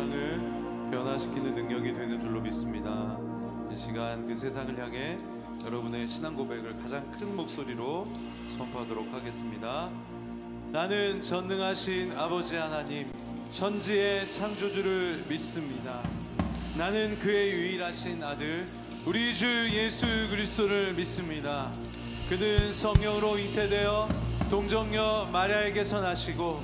세상을 변화시키는 능력이 되는 줄로 믿습니다. 이 시간 그 세상을 향해 여러분의 신앙 고백을 가장 큰 목소리로 선포하도록 하겠습니다. 나는 전능하신 아버지 하나님, 천지의 창조주를 믿습니다. 나는 그의 유일하신 아들 우리 주 예수 그리스도를 믿습니다. 그는 성령으로 잉태되어 동정녀 마리아에게서 나시고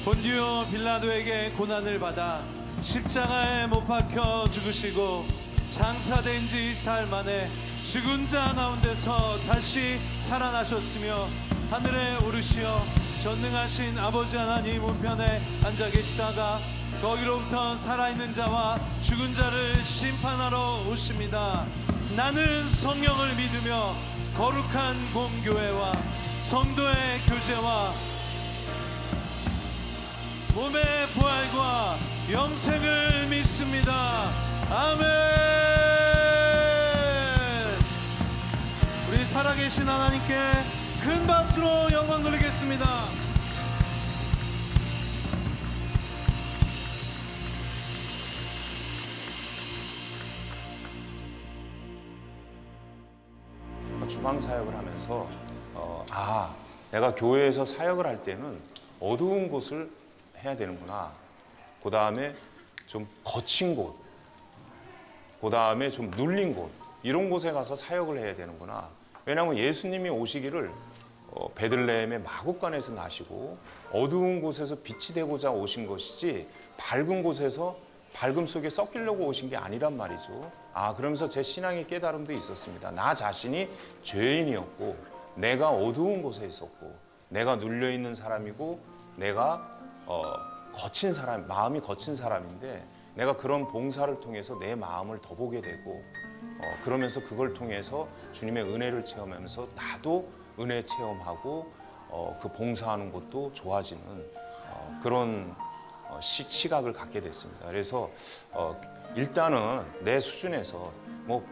본디오 빌라도에게 고난을 받아 십자가에 못 박혀 죽으시고 장사된 지 사흘 만에 죽은 자 가운데서 다시 살아나셨으며 하늘에 오르시어 전능하신 아버지 하나님 우편에 앉아 계시다가 거기로부터 살아있는 자와 죽은 자를 심판하러 오십니다. 나는 성령을 믿으며 거룩한 공교회와 성도의 교제와 몸의 부활과 영생을 믿습니다. 아멘. 우리 살아계신 하나님께 큰 박수로 영광 돌리겠습니다. 주방 사역을 하면서 내가 교회에서 사역을 할 때는 어두운 곳을 해야 되는구나. 그 다음에 좀 거친 곳, 그 다음에 좀 눌린 곳, 이런 곳에 가서 사역을 해야 되는구나. 왜냐하면 예수님이 오시기를 베들레헴의 마구간에서 나시고 어두운 곳에서 빛이 되고자 오신 것이지 밝은 곳에서 밝음 속에 섞이려고 오신 게 아니란 말이죠. 그러면서 제 신앙의 깨달음도 있었습니다. 나 자신이 죄인이었고 내가 어두운 곳에 있었고 내가 눌려있는 사람이고 내가 거친 사람, 마음이 거친 사람인데 내가 그런 봉사를 통해서 내 마음을 더 보게 되고 그러면서 그걸 통해서 주님의 은혜를 체험하면서 나도 은혜 체험하고 그 봉사하는 것도 좋아지는 그런 시각을 갖게 됐습니다. 그래서 일단은 내 수준에서 뭐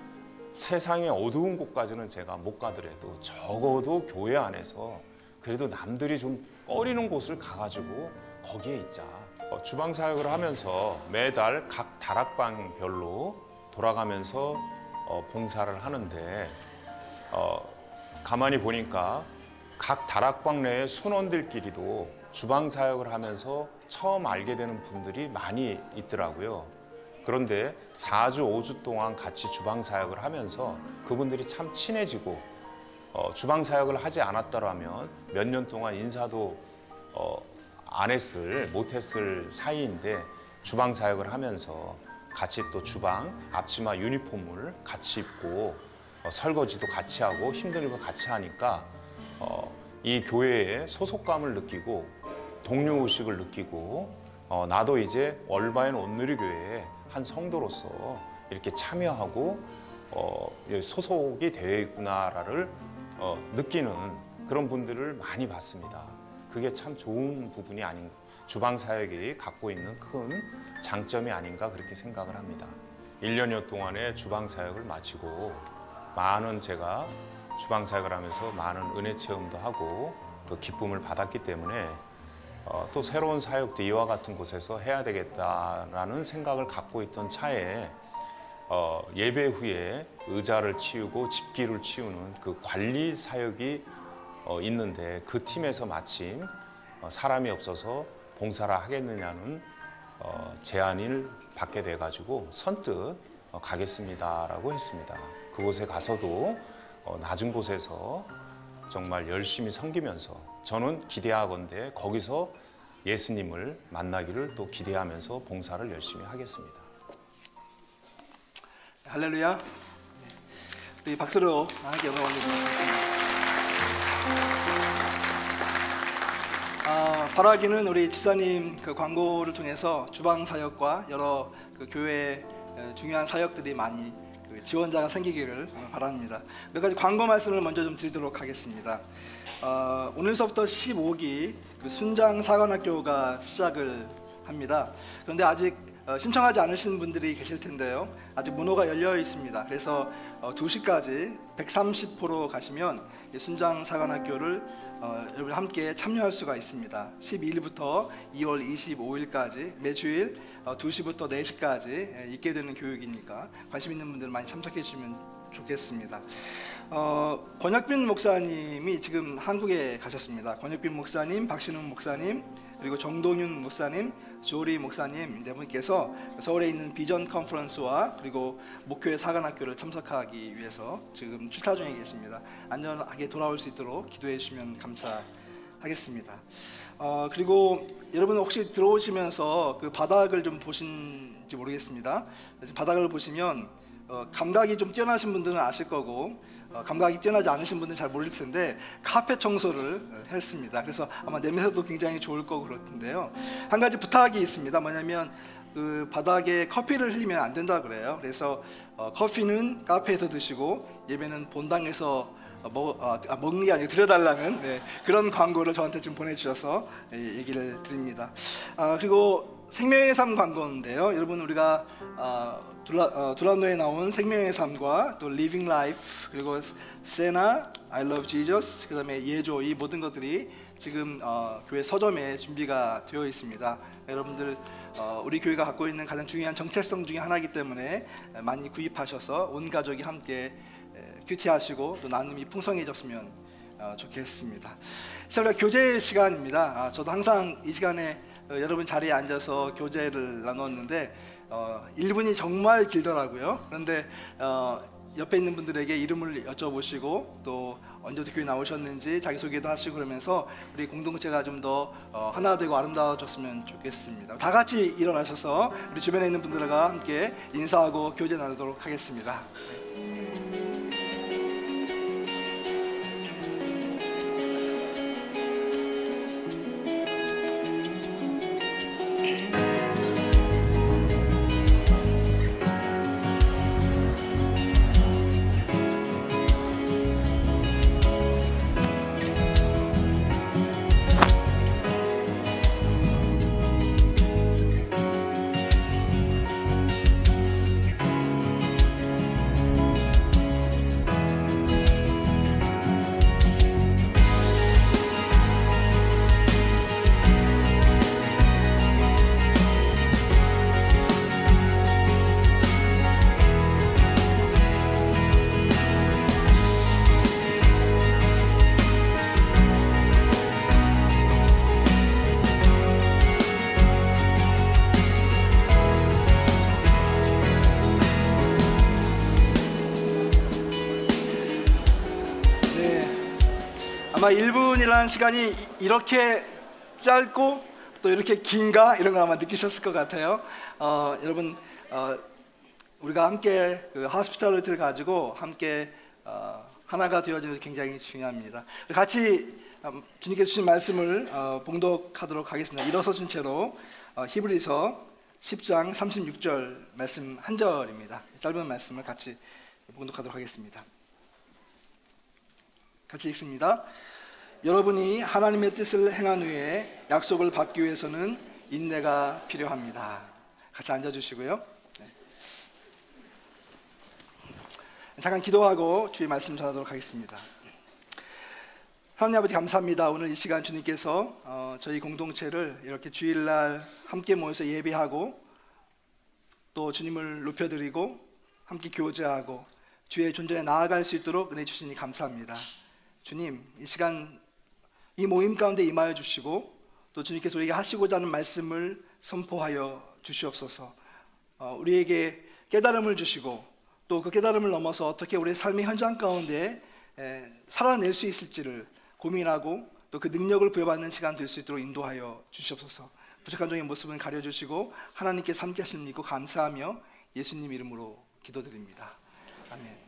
세상의 어두운 곳까지는 제가 못 가더라도 적어도 교회 안에서 그래도 남들이 좀 꺼리는 곳을 가가지고 거기에 있자. 주방 사역을 하면서 매달 각 다락방별로 돌아가면서 봉사를 하는데 가만히 보니까 각 다락방 내의 순원들끼리도 주방 사역을 하면서 처음 알게 되는 분들이 많이 있더라고요. 그런데 4주, 5주 동안 같이 주방 사역을 하면서 그분들이 참 친해지고 주방 사역을 하지 않았더라면 몇 년 동안 인사도 못했을 사이인데 주방 사역을 하면서 같이 또 주방 앞치마 유니폼을 같이 입고 설거지도 같이 하고 힘든 거 같이 하니까 이 교회에 소속감을 느끼고 동료의식을 느끼고 나도 이제 월바인 온누리교회의 한 성도로서 이렇게 참여하고 소속이 되어 있구나를 느끼는 그런 분들을 많이 봤습니다. 그게 참 좋은 부분이 아닌가, 주방 사역이 갖고 있는 큰 장점이 아닌가 그렇게 생각을 합니다. 1년여 동안의 주방 사역을 마치고 제가 주방 사역을 하면서 많은 은혜 체험도 하고 그 기쁨을 받았기 때문에 또 새로운 사역도 이와 같은 곳에서 해야 되겠다라는 생각을 갖고 있던 차에 예배 후에 의자를 치우고 집기를 치우는 그 관리 사역이 있는데 그 팀에서 마침 사람이 없어서 봉사를 하겠느냐는 제안을 받게 돼가지고 선뜻 가겠습니다라고 했습니다. 그곳에 가서도 낮은 곳에서 정말 열심히 섬기면서 저는 기대하건대 거기서 예수님을 만나기를 또 기대하면서 봉사를 열심히 하겠습니다. 할렐루야. 우리 박수로 하나님께 영광 올리겠습니다. 바라기는 우리 집사님 그 광고를 통해서 주방 사역과 여러 그 교회 중요한 사역들이 많이 지원자가 생기기를 바랍니다. 몇 가지 광고 말씀을 먼저 좀 드리도록 하겠습니다. 오늘서부터 15기 순장사관학교가 시작을 합니다. 그런데 아직 신청하지 않으신 분들이 계실 텐데요. 아직 문호가 열려 있습니다. 그래서 2시까지 130호로 가시면 순장사관학교를 여러분 함께 참여할 수가 있습니다. 12일부터 2월 25일까지 매주일 2시부터 4시까지 있게 되는 교육이니까 관심 있는 분들 많이 참석해 주시면 좋겠습니다. 권혁빈 목사님이 지금 한국에 가셨습니다. 권혁빈 목사님, 박신훈 목사님, 그리고 정동윤 목사님, 조리 목사님 네 분께서 서울에 있는 비전 컨퍼런스와 그리고 목교회 사관학교를 참석하기 위해서 지금 출타 중에 계십니다. 안전하게 돌아올 수 있도록 기도해 주시면 감사하겠습니다. 그리고 여러분 혹시 들어오시면서 그 바닥을 좀 보신지 모르겠습니다. 바닥을 보시면 감각이 좀 뛰어나신 분들은 아실 거고 감각이 뛰어나지 않으신 분들은 잘 모를 텐데 카펫 청소를 했습니다. 그래서 아마 냄새도 굉장히 좋을 거고 그럴 텐데요. 한 가지 부탁이 있습니다. 뭐냐면 그 바닥에 커피를 흘리면 안 된다 그래요. 그래서 커피는 카페에서 드시고 예배는 본당에서 먹는 게 아니고 드려달라는 그런 광고를 저한테 좀 보내주셔서 얘기를 드립니다. 그리고 생명의 삶 광고인데요. 여러분 우리가 두란노에 나온 생명의 삶과 또 Living Life 그리고 세나, I Love Jesus 그 다음에 예조 이 모든 것들이 지금 교회 서점에 준비가 되어 있습니다. 여러분들 우리 교회가 갖고 있는 가장 중요한 정체성 중에 하나이기 때문에 많이 구입하셔서 온 가족이 함께 큐티하시고 또 나눔이 풍성해졌으면 좋겠습니다. 자, 우리가 교제 시간입니다. 저도 항상 이 시간에 여러분 자리에 앉아서 교제를 나눴는데 1분이 정말 길더라고요. 그런데 옆에 있는 분들에게 이름을 여쭤보시고 또 언제부터 교회 나오셨는지 자기소개도 하시고 그러면서 우리 공동체가 좀 더 하나 되고 아름다워졌으면 좋겠습니다. 다 같이 일어나셔서 우리 주변에 있는 분들과 함께 인사하고 교제 나누도록 하겠습니다. 아마 1분이라는 시간이 이렇게 짧고 또 이렇게 긴가 이런 거 아마 느끼셨을 것 같아요. 여러분 우리가 함께 그 하스피탈리티를 가지고 함께 하나가 되어지는 게 굉장히 중요합니다. 같이 주님께서 주신 말씀을 봉독하도록 하겠습니다. 일어서신 채로 히브리서 10장 36절 말씀 한 절입니다. 짧은 말씀을 같이 봉독하도록 하겠습니다. 같이 읽습니다. 여러분이 하나님의 뜻을 행한 후에 약속을 받기 위해서는 인내가 필요합니다. 같이 앉아주시고요. 잠깐 기도하고 주의 말씀 전하도록 하겠습니다. 하나님 아버지 감사합니다. 오늘 이 시간 주님께서 저희 공동체를 이렇게 주일날 함께 모여서 예배하고 또 주님을 높여드리고 함께 교제하고 주의 존전에 나아갈 수 있도록 은혜 주시니 감사합니다. 주님, 이 시간 이 모임 가운데 임하여 주시고 또 주님께서 우리에게 하시고자 하는 말씀을 선포하여 주시옵소서. 우리에게 깨달음을 주시고 또 그 깨달음을 넘어서 어떻게 우리의 삶의 현장 가운데 살아낼 수 있을지를 고민하고 또 그 능력을 부여받는 시간 될 수 있도록 인도하여 주시옵소서. 부족한 종의 모습은 가려주시고 하나님께서 함께 하시는 믿고 감사하며 예수님 이름으로 기도드립니다. 아멘.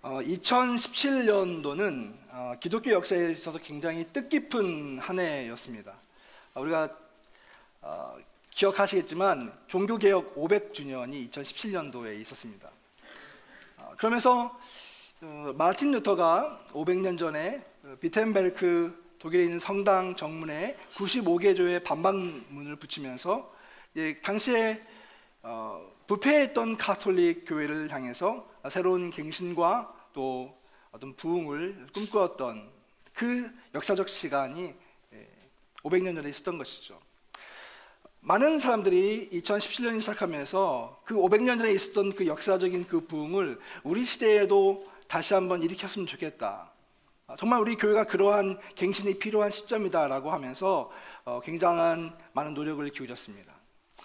2017년도는 기독교 역사에 있어서 굉장히 뜻깊은 한 해였습니다. 우리가 기억하시겠지만 종교개혁 500주년이 2017년도에 있었습니다. 그러면서 마르틴 루터가 500년 전에 비텐베르크 독일에 있는 성당 정문에 95개조의 반박문을 붙이면서 당시에 부패했던 가톨릭 교회를 향해서 새로운 갱신과 또 어떤 부흥을 꿈꾸었던 그 역사적 시간이 500년 전에 있었던 것이죠. 많은 사람들이 2017년이 시작하면서 그 500년 전에 있었던 그 역사적인 그 부흥을 우리 시대에도 다시 한번 일으켰으면 좋겠다. 정말 우리 교회가 그러한 갱신이 필요한 시점이다라고 하면서 굉장한 많은 노력을 기울였습니다.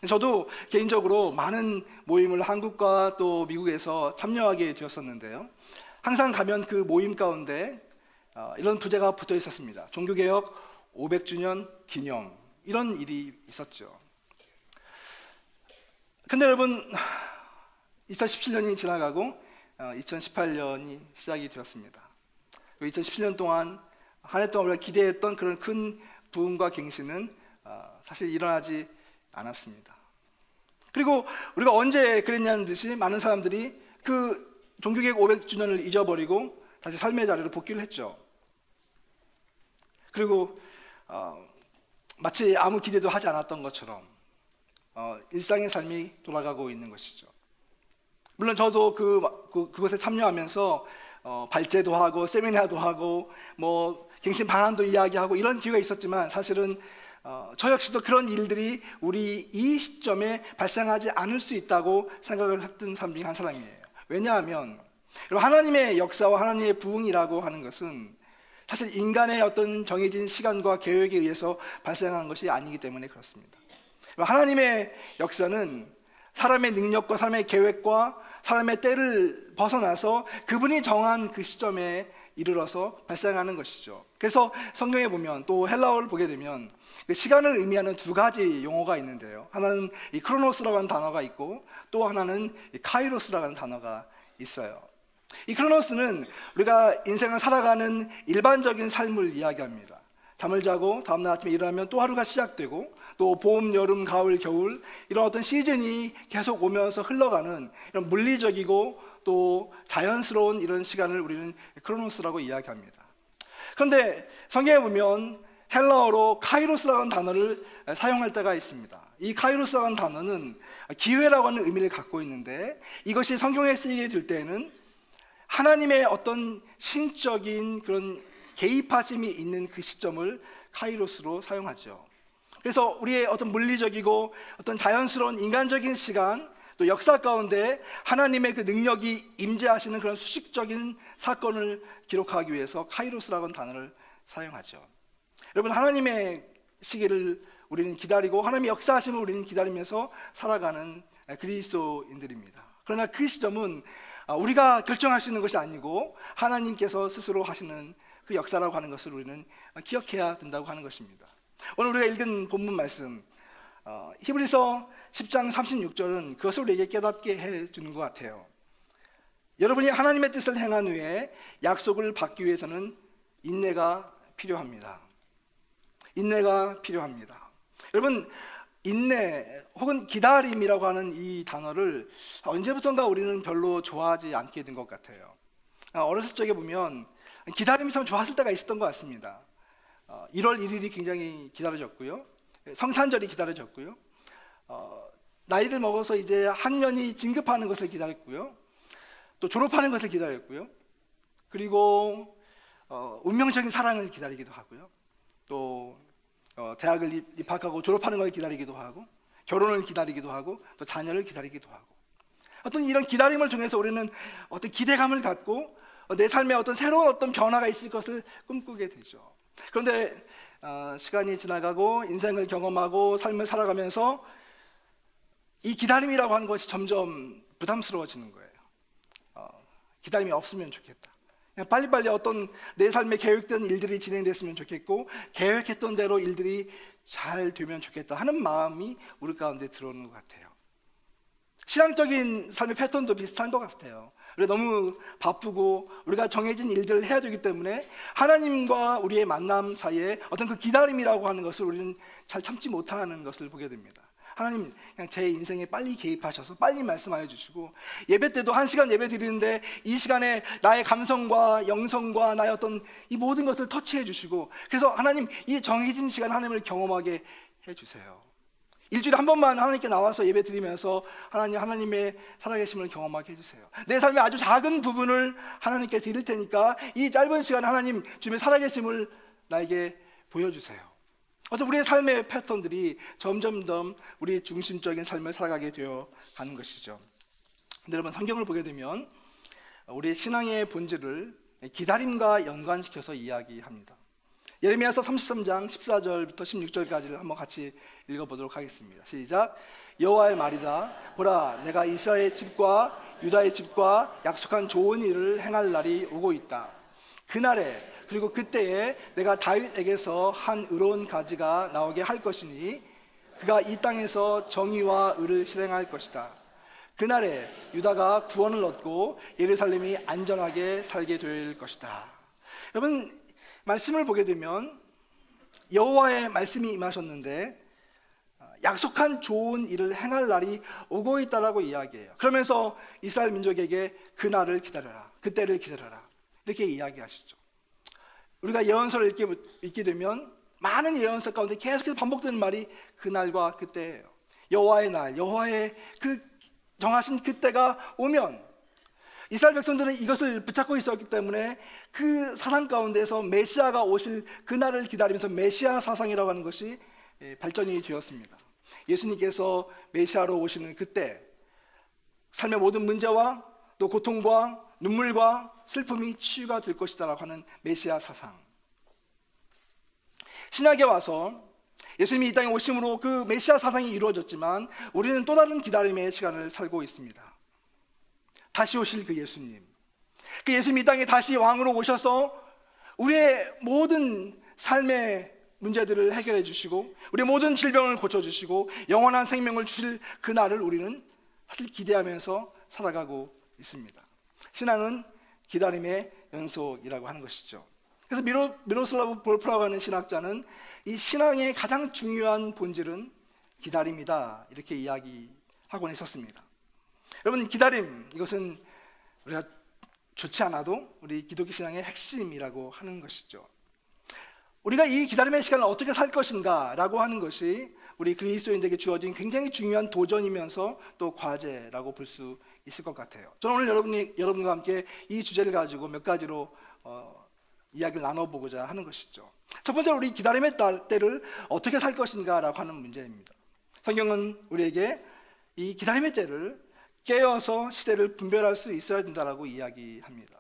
저도 개인적으로 많은 모임을 한국과 또 미국에서 참여하게 되었었는데요. 항상 가면 그 모임 가운데 이런 부제가 붙어 있었습니다. 종교개혁 500주년 기념, 이런 일이 있었죠. 근데 여러분, 2017년이 지나가고 2018년이 시작이 되었습니다. 2017년 동안 한 해 동안 우리가 기대했던 그런 큰 부흥과 갱신은 사실 일어나지 않았습니다. 그리고 우리가 언제 그랬냐는 듯이 많은 사람들이 그 종교개혁 500주년을 잊어버리고 다시 삶의 자리로 복귀를 했죠. 그리고 마치 아무 기대도 하지 않았던 것처럼 일상의 삶이 돌아가고 있는 것이죠. 물론 저도 그곳에 참여하면서 발제도 하고 세미나도 하고 뭐 갱신 방안도 이야기하고 이런 기회가 있었지만 사실은 저 역시도 그런 일들이 우리 이 시점에 발생하지 않을 수 있다고 생각을 했던 사람 중에 한 사람이에요. 왜냐하면 하나님의 역사와 하나님의 부흥이라고 하는 것은 사실 인간의 어떤 정해진 시간과 계획에 의해서 발생하는 것이 아니기 때문에 그렇습니다. 하나님의 역사는 사람의 능력과 사람의 계획과 사람의 때를 벗어나서 그분이 정한 그 시점에 이르러서 발생하는 것이죠. 그래서 성경에 보면 또 헬라어를 보게 되면 그 시간을 의미하는 두 가지 용어가 있는데요. 하나는 이 크로노스라고 하는 단어가 있고 또 하나는 이 카이로스라고 하는 단어가 있어요. 이 크로노스는 우리가 인생을 살아가는 일반적인 삶을 이야기합니다. 잠을 자고 다음날 아침에 일어나면 또 하루가 시작되고 또 봄, 여름, 가을, 겨울 이런 어떤 시즌이 계속 오면서 흘러가는 이런 물리적이고 또 자연스러운 이런 시간을 우리는 크로노스라고 이야기합니다. 그런데 성경에 보면 헬라어로 카이로스라는 단어를 사용할 때가 있습니다. 이 카이로스라는 단어는 기회라고 하는 의미를 갖고 있는데 이것이 성경에 쓰이게 될 때에는 하나님의 어떤 신적인 그런 개입하심이 있는 그 시점을 카이로스로 사용하죠. 그래서 우리의 어떤 물리적이고 어떤 자연스러운 인간적인 시간 또 역사 가운데 하나님의 그 능력이 임재하시는 그런 수식적인 사건을 기록하기 위해서 카이로스라고 하는 단어를 사용하죠. 여러분, 하나님의 시기를 우리는 기다리고 하나님의 역사하심을 우리는 기다리면서 살아가는 그리스도인들입니다. 그러나 그 시점은 우리가 결정할 수 있는 것이 아니고 하나님께서 스스로 하시는 그 역사라고 하는 것을 우리는 기억해야 된다고 하는 것입니다. 오늘 우리가 읽은 본문 말씀 히브리서 10장 36절은 그것을 우리에게 깨닫게 해주는 것 같아요. 여러분이 하나님의 뜻을 행한 후에 약속을 받기 위해서는 인내가 필요합니다. 인내가 필요합니다. 여러분, 인내 혹은 기다림이라고 하는 이 단어를 언제부턴가 우리는 별로 좋아하지 않게 된 것 같아요. 어렸을 적에 보면 기다림이 참 좋았을 때가 있었던 것 같습니다. 1월 1일이 굉장히 기다려졌고요. 성탄절이 기다려졌고요. 나이를 먹어서 이제 학년이 진급하는 것을 기다렸고요. 또 졸업하는 것을 기다렸고요. 그리고 운명적인 사랑을 기다리기도 하고요. 또 대학을 입학하고 졸업하는 걸 기다리기도 하고 결혼을 기다리기도 하고 또 자녀를 기다리기도 하고 어떤 이런 기다림을 통해서 우리는 어떤 기대감을 갖고 내 삶에 어떤 새로운 어떤 변화가 있을 것을 꿈꾸게 되죠. 그런데 시간이 지나가고 인생을 경험하고 삶을 살아가면서 이 기다림이라고 하는 것이 점점 부담스러워지는 거예요. 기다림이 없으면 좋겠다. 그냥 빨리빨리 어떤 내 삶에 계획된 일들이 진행됐으면 좋겠고 계획했던 대로 일들이 잘 되면 좋겠다 하는 마음이 우리 가운데 들어오는 것 같아요. 신앙적인 삶의 패턴도 비슷한 것 같아요. 우리가 너무 바쁘고 우리가 정해진 일들을 해야 되기 때문에 하나님과 우리의 만남 사이에 어떤 그 기다림이라고 하는 것을 우리는 잘 참지 못하는 것을 보게 됩니다. 하나님, 그냥 제 인생에 빨리 개입하셔서 빨리 말씀하여 주시고 예배 때도 1시간 예배 드리는데 이 시간에 나의 감성과 영성과 나의 어떤 이 모든 것을 터치해 주시고 그래서 하나님, 이 정해진 시간 하나님을 경험하게 해 주세요. 일주일에 한 번만 하나님께 나와서 예배 드리면서 하나님의 살아계심을 경험하게 해주세요. 내 삶의 아주 작은 부분을 하나님께 드릴 테니까 이 짧은 시간 하나님 주님의 살아계심을 나에게 보여주세요. 어떤 우리의 삶의 패턴들이 점점 더 우리 중심적인 삶을 살아가게 되어 가는 것이죠. 근데 여러분, 성경을 보게 되면 우리의 신앙의 본질을 기다림과 연관시켜서 이야기합니다. 예레미야서 33장 14절부터 16절까지를 한번 같이 읽어보도록 하겠습니다. 시작. 여호와의 말이다. 보라, 내가 이스라엘 집과 유다의 집과 약속한 좋은 일을 행할 날이 오고 있다. 그날에, 그리고 그때에 내가 다윗에게서 한 의로운 가지가 나오게 할 것이니 그가 이 땅에서 정의와 의를 실행할 것이다. 그날에 유다가 구원을 얻고 예루살렘이 안전하게 살게 될 것이다. 여러분, 말씀을 보게 되면 여호와의 말씀이 임하셨는데 약속한 좋은 일을 행할 날이 오고 있다라고 이야기해요. 그러면서 이스라엘 민족에게 그날을 기다려라, 그때를 기다려라, 이렇게 이야기하시죠. 우리가 예언서를 읽게 되면 많은 예언서 가운데 계속해서 반복되는 말이 그날과 그때예요. 여호와의 날, 여호와의 그 정하신 그때가 오면 이스라엘 백성들은 이것을 붙잡고 있었기 때문에 그 사상 가운데서 메시아가 오실 그날을 기다리면서 메시아 사상이라고 하는 것이 발전이 되었습니다. 예수님께서 메시아로 오시는 그때 삶의 모든 문제와 또 고통과 눈물과 슬픔이 치유가 될 것이다라고 하는 메시아 사상. 신약에 와서 예수님이 이 땅에 오심으로 그 메시아 사상이 이루어졌지만 우리는 또 다른 기다림의 시간을 살고 있습니다. 다시 오실 그 예수님, 그 예수님이 이 땅에 다시 왕으로 오셔서 우리의 모든 삶의 문제들을 해결해 주시고 우리의 모든 질병을 고쳐주시고 영원한 생명을 주실 그날을 우리는 사실 기대하면서 살아가고 있습니다. 신앙은 기다림의 연속이라고 하는 것이죠. 그래서 미로슬라브 볼프라고 하는 신학자는 이 신앙의 가장 중요한 본질은 기다림이다, 이렇게 이야기하곤 했었습니다. 여러분, 기다림, 이것은 우리가 좋지 않아도 우리 기독교 신앙의 핵심이라고 하는 것이죠. 우리가 이 기다림의 시간을 어떻게 살 것인가 라고 하는 것이 우리 그리스도인들에게 주어진 굉장히 중요한 도전이면서 또 과제라고 볼 수 있을 것 같아요. 저는 오늘 여러분과 함께 이 주제를 가지고 몇 가지로 이야기를 나눠보고자 하는 것이죠. 첫 번째로 우리 기다림의 때를 어떻게 살 것인가 라고 하는 문제입니다. 성경은 우리에게 이 기다림의 때를 깨어서 시대를 분별할 수 있어야 된다라고 이야기합니다.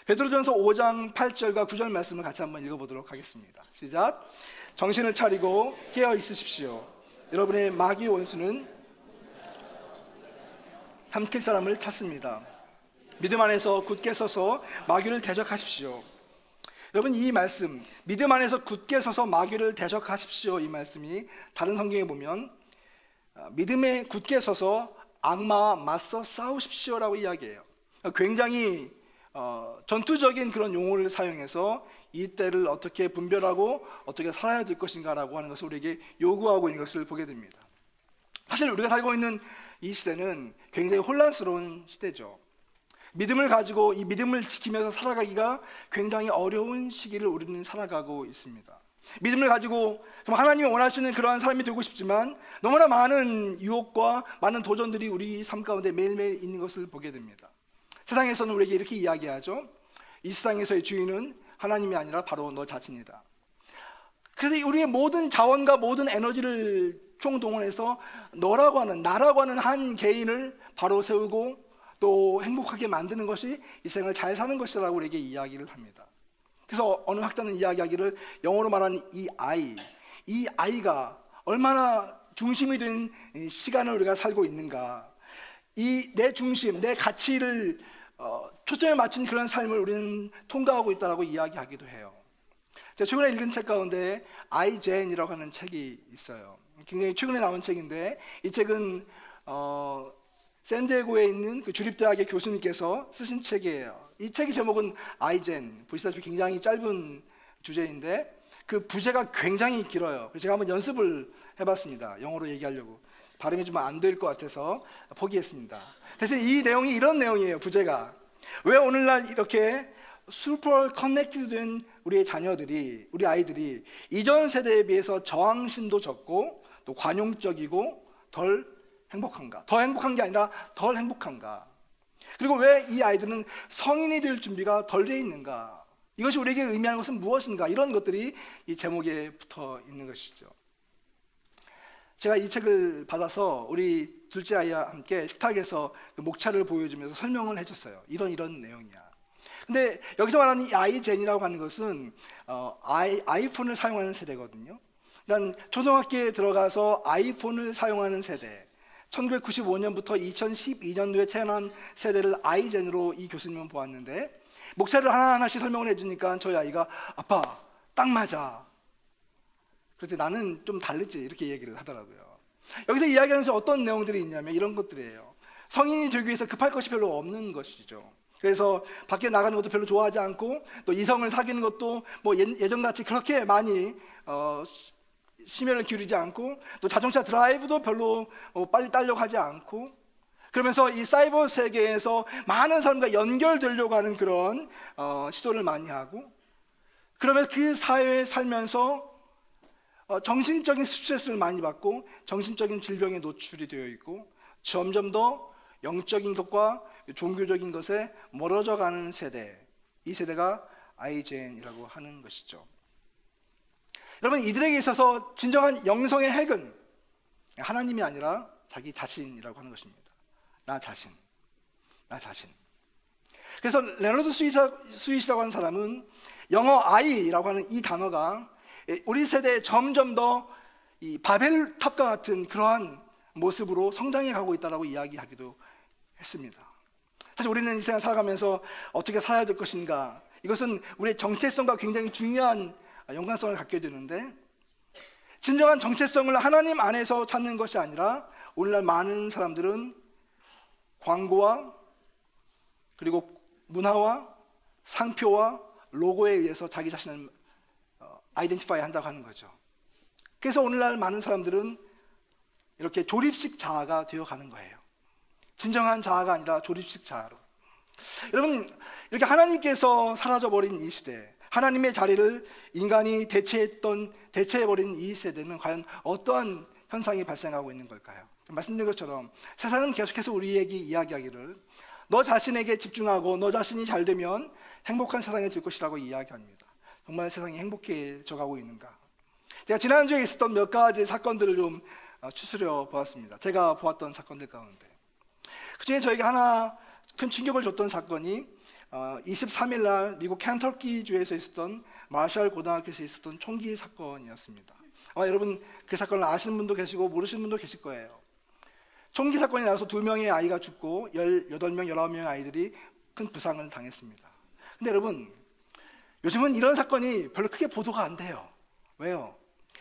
베드로전서 5장 8절과 9절 말씀을 같이 한번 읽어보도록 하겠습니다. 시작. 정신을 차리고 깨어 있으십시오. 여러분의 마귀 원수는 삼킬 사람을 찾습니다. 믿음 안에서 굳게 서서 마귀를 대적하십시오. 여러분, 이 말씀, 믿음 안에서 굳게 서서 마귀를 대적하십시오, 이 말씀이 다른 성경에 보면 믿음에 굳게 서서 악마와 맞서 싸우십시오라고 이야기해요. 굉장히 전투적인 그런 용어를 사용해서 이 때를 어떻게 분별하고 어떻게 살아야 될 것인가라고 하는 것을 우리에게 요구하고 있는 것을 보게 됩니다. 사실 우리가 살고 있는 이 시대는 굉장히 혼란스러운 시대죠. 믿음을 가지고 이 믿음을 지키면서 살아가기가 굉장히 어려운 시기를 우리는 살아가고 있습니다. 믿음을 가지고 정말 하나님이 원하시는 그러한 사람이 되고 싶지만 너무나 많은 유혹과 많은 도전들이 우리 삶 가운데 매일매일 있는 것을 보게 됩니다. 세상에서는 우리에게 이렇게 이야기하죠. 이 세상에서의 주인은 하나님이 아니라 바로 너 자신이다. 그래서 우리의 모든 자원과 모든 에너지를 총동원해서 너라고 하는, 나라고 하는 한 개인을 바로 세우고 또 행복하게 만드는 것이 이 세상을 잘 사는 것이라고 우리에게 이야기를 합니다. 그래서 어느 학자는 이야기하기를 영어로 말하는 이 아이가 얼마나 중심이 된 시간을 우리가 살고 있는가, 이 내 중심, 내 가치를 초점에 맞춘 그런 삶을 우리는 통과하고 있다고 이야기하기도 해요. 제가 최근에 읽은 책 가운데 아이젠이라고 하는 책이 있어요. 굉장히 최근에 나온 책인데 이 책은 샌디에고에 있는 그 주립대학의 교수님께서 쓰신 책이에요. 이 책의 제목은 아이젠, 보시다시피 굉장히 짧은 주제인데 그 부제가 굉장히 길어요. 그래서 제가 한번 연습을 해봤습니다. 영어로 얘기하려고. 발음이 좀 안 될 것 같아서 포기했습니다. 대신 이 내용이 이런 내용이에요. 부제가 왜 오늘날 이렇게 슈퍼 커넥티드 된 우리의 자녀들이, 우리 아이들이 이전 세대에 비해서 저항심도 적고 또 관용적이고 덜 행복한가? 더 행복한 게 아니라 덜 행복한가? 그리고 왜 이 아이들은 성인이 될 준비가 덜 돼 있는가? 이것이 우리에게 의미하는 것은 무엇인가? 이런 것들이 이 제목에 붙어 있는 것이죠. 제가 이 책을 받아서 우리 둘째 아이와 함께 식탁에서 그 목차를 보여주면서 설명을 해줬어요. 이런 내용이야. 근데 여기서 말하는 이 아이젠이라고 하는 것은 아이폰을 사용하는 세대거든요. 일단 초등학교에 들어가서 아이폰을 사용하는 세대, 1995년부터 2012년도에 태어난 세대를 아이젠으로 이 교수님은 보았는데, 목차를 하나하나씩 설명을 해주니까 저희 아이가 아빠 딱 맞아. 그런데 나는 좀 다르지, 이렇게 얘기를 하더라고요. 여기서 이야기하는 어떤 내용들이 있냐면 이런 것들이에요. 성인이 되기 위해서 급할 것이 별로 없는 것이죠. 그래서 밖에 나가는 것도 별로 좋아하지 않고, 또 이성을 사귀는 것도 뭐 예전같이 그렇게 많이 심혈을 기울이지 않고, 또 자동차 드라이브도 별로 빨리 따려고 하지 않고, 그러면서 이 사이버 세계에서 많은 사람과 연결되려고 하는 그런 시도를 많이 하고, 그러면서 그 사회에 살면서 정신적인 스트레스를 많이 받고 정신적인 질병에 노출이 되어 있고, 점점 더 영적인 것과 종교적인 것에 멀어져 가는 세대, 이 세대가 아이젠이라고 하는 것이죠. 여러분, 이들에게 있어서 진정한 영성의 핵은 하나님이 아니라 자기 자신이라고 하는 것입니다. 나 자신. 그래서 레너드 스윗이라고 하는 사람은 영어 I라고 하는 이 단어가 우리 세대에 점점 더 이 바벨탑과 같은 그러한 모습으로 성장해 가고 있다고 이야기하기도 했습니다. 사실 우리는 이 세상 살아가면서 어떻게 살아야 될 것인가, 이것은 우리의 정체성과 굉장히 중요한 연관성을 갖게 되는데, 진정한 정체성을 하나님 안에서 찾는 것이 아니라 오늘날 많은 사람들은 광고와 그리고 문화와 상표와 로고에 의해서 자기 자신을 아이덴티파이 한다고 하는 거죠. 그래서 오늘날 많은 사람들은 이렇게 조립식 자아가 되어가는 거예요. 진정한 자아가 아니라 조립식 자아로. 여러분, 이렇게 하나님께서 사라져버린 이 시대, 하나님의 자리를 인간이 대체해버린 이 세대는 과연 어떠한 현상이 발생하고 있는 걸까요? 말씀드린 것처럼 세상은 계속해서 우리에게 이야기하기를 너 자신에게 집중하고 너 자신이 잘 되면 행복한 세상이 될 것이라고 이야기합니다. 정말 세상이 행복해져 가고 있는가? 제가 지난주에 있었던 몇 가지 사건들을 좀 추스려 보았습니다. 제가 보았던 사건들 가운데 그 중에 저에게 하나 큰 충격을 줬던 사건이 23일 날 미국 켄터키 주에서 있었던 마샬 고등학교에서 있었던 총기 사건이었습니다. 여러분 그 사건을 아시는 분도 계시고 모르시는 분도 계실 거예요. 총기 사건이 나서 2명의 아이가 죽고 18명, 19명의 아이들이 큰 부상을 당했습니다. 근데 여러분, 요즘은 이런 사건이 별로 크게 보도가 안 돼요. 왜요?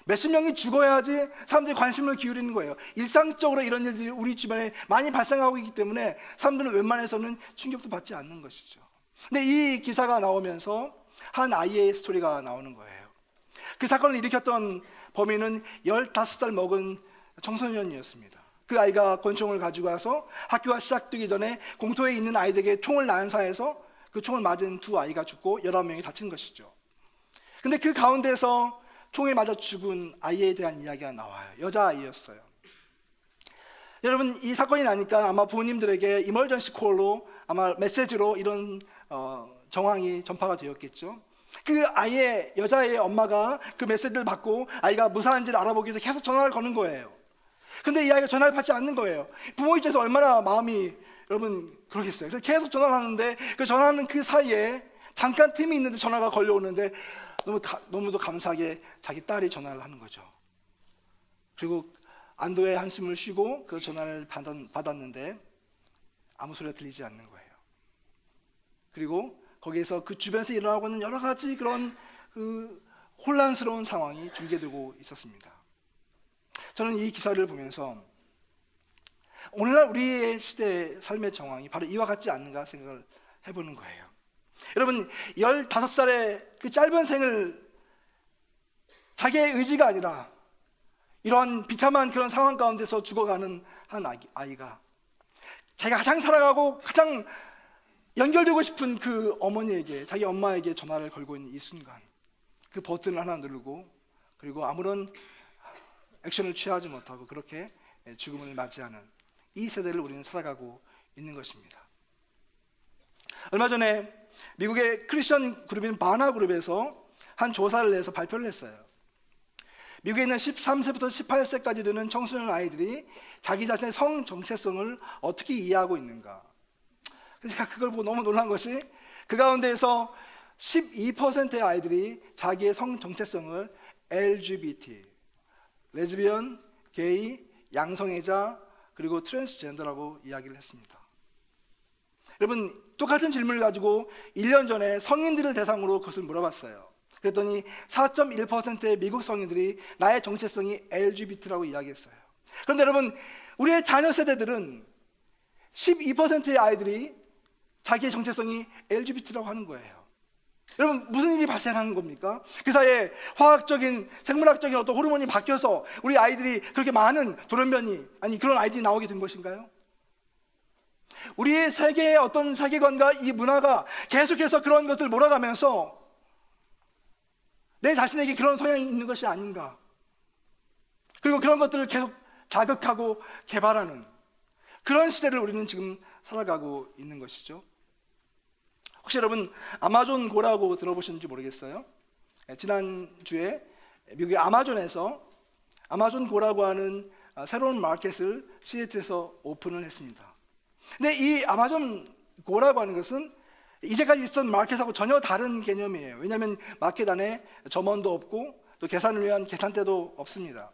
몇십 명이 죽어야지 사람들이 관심을 기울이는 거예요. 일상적으로 이런 일들이 우리 주변에 많이 발생하고 있기 때문에 사람들은 웬만해서는 충격도 받지 않는 것이죠. 근데 이 기사가 나오면서 한 아이의 스토리가 나오는 거예요. 그 사건을 일으켰던 범인은 15살 먹은 청소년이었습니다. 그 아이가 권총을 가지고 와서 학교가 시작되기 전에 공터에 있는 아이들에게 총을 난사해서 그 총을 맞은 2 아이가 죽고 19명이 다친 것이죠. 근데 그 가운데서 총에 맞아 죽은 아이에 대한 이야기가 나와요. 여자아이였어요. 여러분, 이 사건이 나니까 아마 부모님들에게 이멀전시 콜로 아마 메시지로 이런 정황이 전파가 되었겠죠. 그 아이의 여자아이의 엄마가 그 메시지를 받고 아이가 무사한지를 알아보기 위해서 계속 전화를 거는 거예요. 근데 이 아이가 전화를 받지 않는 거예요. 부모 입장에서 얼마나 마음이 여러분 그러겠어요. 그래서 계속 전화를 하는데 그 전화하는 그 사이에 잠깐 틈이 있는데 전화가 걸려오는데 너무도 감사하게 자기 딸이 전화를 하는 거죠. 그리고 안도의 한숨을 쉬고 그 전화를 받았는데 아무 소리가 들리지 않는 거예요. 그리고 거기에서 그 주변에서 일어나고 있는 여러 가지 그런 그 혼란스러운 상황이 중계되고 있었습니다. 저는 이 기사를 보면서 오늘날 우리의 시대의 삶의 정황이 바로 이와 같지 않는가 생각을 해보는 거예요. 여러분, 15살의 그 짧은 생을 자기의 의지가 아니라 이러한 비참한 그런 상황 가운데서 죽어가는 한 아이가 자기가 가장 사랑하고 가장 연결되고 싶은 그 어머니에게, 자기 엄마에게 전화를 걸고 있는 이 순간 그 버튼을 하나 누르고 그리고 아무런 액션을 취하지 못하고 그렇게 죽음을 맞이하는 이 세대를 우리는 살아가고 있는 것입니다. 얼마 전에 미국의 크리스천 그룹인 바나 그룹에서 한 조사를 내서 발표를 했어요. 미국에 있는 13세부터 18세까지 되는 청소년 아이들이 자기 자신의 성 정체성을 어떻게 이해하고 있는가. 그래서 제가 그걸 보고 너무 놀란 것이 그 가운데에서 12%의 아이들이 자기의 성 정체성을 LGBT, 레즈비언, 게이, 양성애자, 그리고 트랜스젠더라고 이야기를 했습니다. 여러분, 똑같은 질문을 가지고 1년 전에 성인들을 대상으로 그것을 물어봤어요. 그랬더니 4.1%의 미국 성인들이 나의 정체성이 LGBT라고 이야기했어요. 그런데 여러분, 우리의 자녀 세대들은 12%의 아이들이 자기의 정체성이 LGBT라고 하는 거예요. 여러분, 무슨 일이 발생하는 겁니까? 그 사이에 화학적인, 생물학적인 어떤 호르몬이 바뀌어서 우리 아이들이 그렇게 많은 돌연변이, 아니 그런 아이들이 나오게 된 것인가요? 우리의 세계의 어떤 세계관과 이 문화가 계속해서 그런 것들을 몰아가면서 내 자신에게 그런 성향이 있는 것이 아닌가, 그리고 그런 것들을 계속 자극하고 개발하는 그런 시대를 우리는 지금 살아가고 있는 것이죠. 혹시 여러분 아마존 고라고 들어보셨는지 모르겠어요. 지난주에 미국의 아마존에서 아마존 고라고 하는 새로운 마켓을 시애틀에서 오픈을 했습니다. 근데 이 아마존 고라고 하는 것은 이제까지 있었던 마켓하고 전혀 다른 개념이에요. 왜냐하면 마켓 안에 점원도 없고 또 계산을 위한 계산대도 없습니다.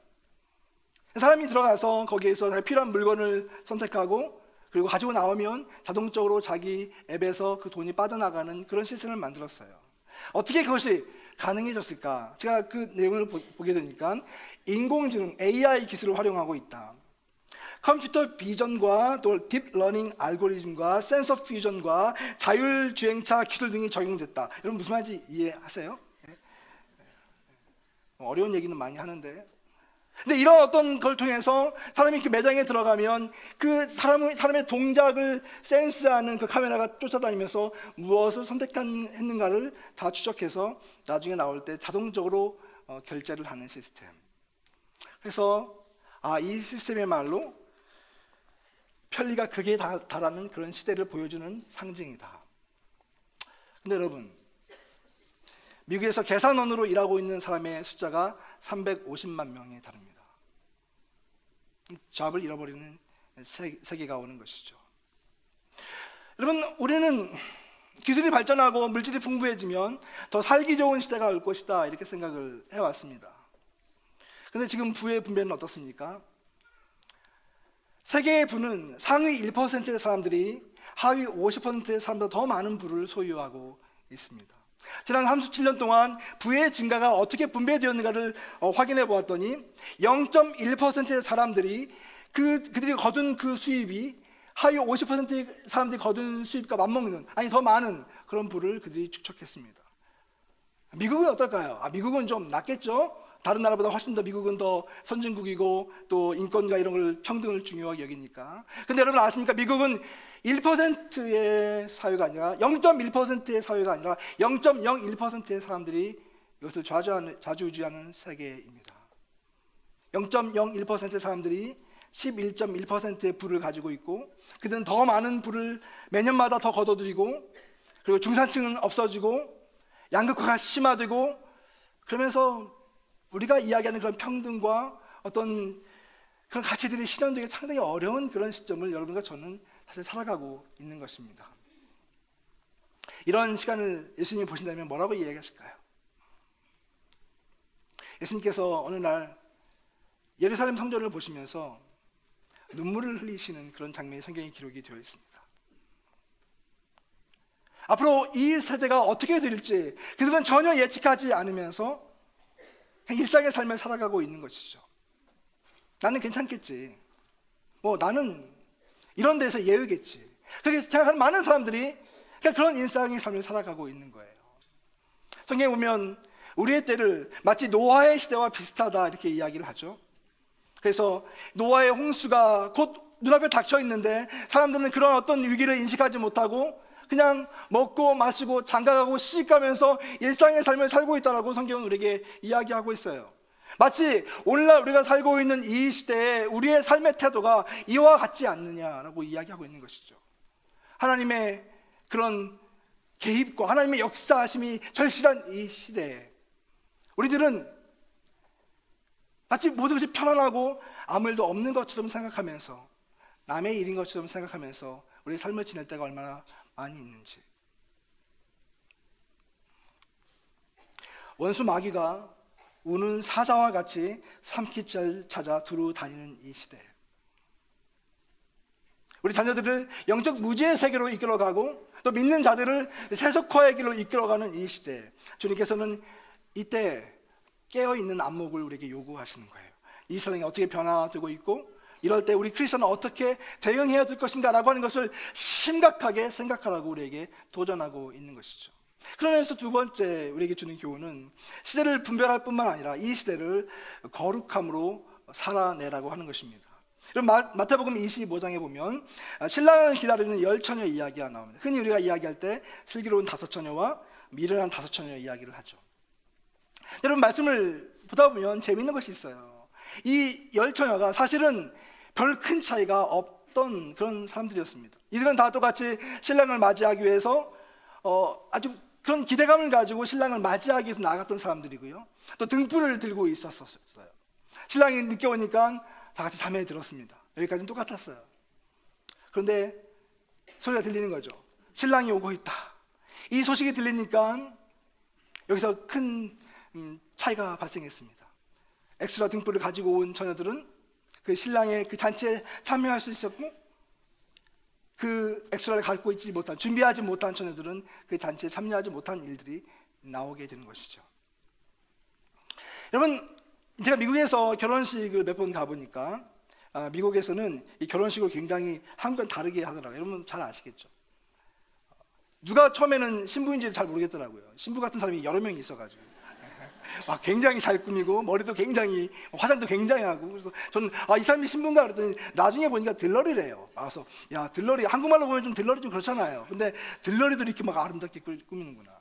사람이 들어가서 거기에서 자기 필요한 물건을 선택하고 그리고 가지고 나오면 자동적으로 자기 앱에서 그 돈이 빠져나가는 그런 시스템을 만들었어요. 어떻게 그것이 가능해졌을까? 제가 그 내용을 보게 되니까 인공지능 AI 기술을 활용하고 있다. 컴퓨터 비전과 또 딥러닝 알고리즘과 센서 퓨전과 자율주행차 기술 등이 적용됐다. 여러분 무슨 말인지 이해하세요? 어려운 얘기는 많이 하는데, 근데 이런 어떤 걸 통해서 사람이 그 매장에 들어가면 그 사람의 동작을 센스하는 그 카메라가 쫓아다니면서 무엇을 선택했는가를 다 추적해서 나중에 나올 때 자동적으로 결제를 하는 시스템. 그래서 이 시스템의 말로 편리가 극에 달하는 그런 시대를 보여주는 상징이다. 근데 여러분, 미국에서 계산원으로 일하고 있는 사람의 숫자가 350만 명에 달합니다. 잡을 잃어버리는 세계가 오는 것이죠. 여러분, 우리는 기술이 발전하고 물질이 풍부해지면 더 살기 좋은 시대가 올 것이다 이렇게 생각을 해왔습니다. 그런데 지금 부의 분배는 어떻습니까? 세계의 부는 상위 1%의 사람들이 하위 50%의 사람보다 더 많은 부를 소유하고 있습니다. 지난 37년 동안 부의 증가가 어떻게 분배되었는가를 확인해 보았더니 0.1%의 사람들이 그들이 거둔 그 수입이 하위 50%의 사람들이 거둔 수입과 맞먹는, 아니 더 많은 그런 부를 그들이 축적했습니다. 미국은 어떨까요? 미국은 좀 낫겠죠? 다른 나라보다 훨씬 더 미국은 더 선진국이고 또 인권과 이런 걸 평등을 중요하게 여기니까. 근데 여러분 아십니까? 미국은 1%의 사회가 아니라 0.1%의 사회가 아니라 0.01%의 사람들이 이것을 좌지우지하는 세계입니다. 0.01%의 사람들이 11.1%의 부를 가지고 있고 그들은 더 많은 부를 매년마다 더 거둬들이고 그리고 중산층은 없어지고 양극화가 심화되고 그러면서 우리가 이야기하는 그런 평등과 어떤 그런 가치들이 실현되기 상당히 어려운 그런 시점을 여러분과 저는 사실 살아가고 있는 것입니다. 이런 시간을 예수님이 보신다면 뭐라고 이야기하실까요? 예수님께서 어느 날 예루살렘 성전을 보시면서 눈물을 흘리시는 그런 장면이 성경에 기록이 되어 있습니다. 앞으로 이 세대가 어떻게 될지 그들은 전혀 예측하지 않으면서 그냥 일상의 삶을 살아가고 있는 것이죠. 나는 괜찮겠지. 나는 이런 데서 예외겠지. 그렇게 생각하는 많은 사람들이 그런 일상의 삶을 살아가고 있는 거예요. 성경에 보면 우리의 때를 마치 노아의 시대와 비슷하다 이렇게 이야기를 하죠. 그래서 노아의 홍수가 곧 눈앞에 닥쳐 있는데 사람들은 그런 어떤 위기를 인식하지 못하고 그냥 먹고 마시고 장가가고 시집가면서 일상의 삶을 살고 있다라고 성경은 우리에게 이야기하고 있어요. 마치 오늘날 우리가 살고 있는 이 시대에 우리의 삶의 태도가 이와 같지 않느냐라고 이야기하고 있는 것이죠. 하나님의 그런 개입과 하나님의 역사하심이 절실한 이 시대에 우리들은 마치 모든 것이 편안하고 아무 일도 없는 것처럼 생각하면서, 남의 일인 것처럼 생각하면서 우리의 삶을 지낼 때가 얼마나 많이 있는지. 원수 마귀가 우는 사자와 같이 삼키줄 찾아 두루 다니는 이 시대, 우리 자녀들을 영적 무지의 세계로 이끌어가고 또 믿는 자들을 세속화의 길로 이끌어가는 이 시대, 주님께서는 이때 깨어있는 안목을 우리에게 요구하시는 거예요. 이 세상이 어떻게 변화되고 있고 이럴 때 우리 크리스천은 어떻게 대응해야 될 것인가 라고 하는 것을 심각하게 생각하라고 우리에게 도전하고 있는 것이죠. 그러면서 두 번째 우리에게 주는 교훈은 시대를 분별할 뿐만 아니라 이 시대를 거룩함으로 살아내라고 하는 것입니다. 그럼 마태복음 25장에 보면 신랑을 기다리는 10처녀 이야기가 나옵니다. 흔히 우리가 이야기할 때 슬기로운 5처녀와 미련한 5처녀 이야기를 하죠. 여러분, 말씀을 보다 보면 재미있는 것이 있어요. 이 10처녀가 사실은 별 큰 차이가 없던 그런 사람들이었습니다. 이들은 다 똑같이 신랑을 맞이하기 위해서 아주 그런 기대감을 가지고 신랑을 맞이하기 위해서 나갔던 사람들이고요, 또 등불을 들고 있었어요. 신랑이 늦게 오니까 다 같이 잠에 들었습니다. 여기까지는 똑같았어요. 그런데 소리가 들리는 거죠. 신랑이 오고 있다. 이 소식이 들리니까 여기서 큰 차이가 발생했습니다. 엑스트라 등불을 가지고 온 처녀들은 그 신랑의 그 잔치에 참여할 수 있었고, 그 엑스트라를 갖고 있지 못한, 준비하지 못한 처녀들은 그 잔치에 참여하지 못한 일들이 나오게 되는 것이죠. 여러분, 제가 미국에서 결혼식을 몇 번 가보니까 미국에서는 이 결혼식을 굉장히 한국과는 다르게 하더라고요. 여러분 잘 아시겠죠? 누가 처음에는 신부인지를 잘 모르겠더라고요. 신부 같은 사람이 여러 명이 있어가지고 막 굉장히 잘 꾸미고 머리도 굉장히, 화장도 굉장히 하고, 그래서 저는 이 사람이 신부인가 그랬더니 나중에 보니까 들러리래요. 와서 야, 들러리, 한국말로 보면 좀 들러리 좀 그렇잖아요. 근데 들러리도 이렇게 막 아름답게 꾸미는구나.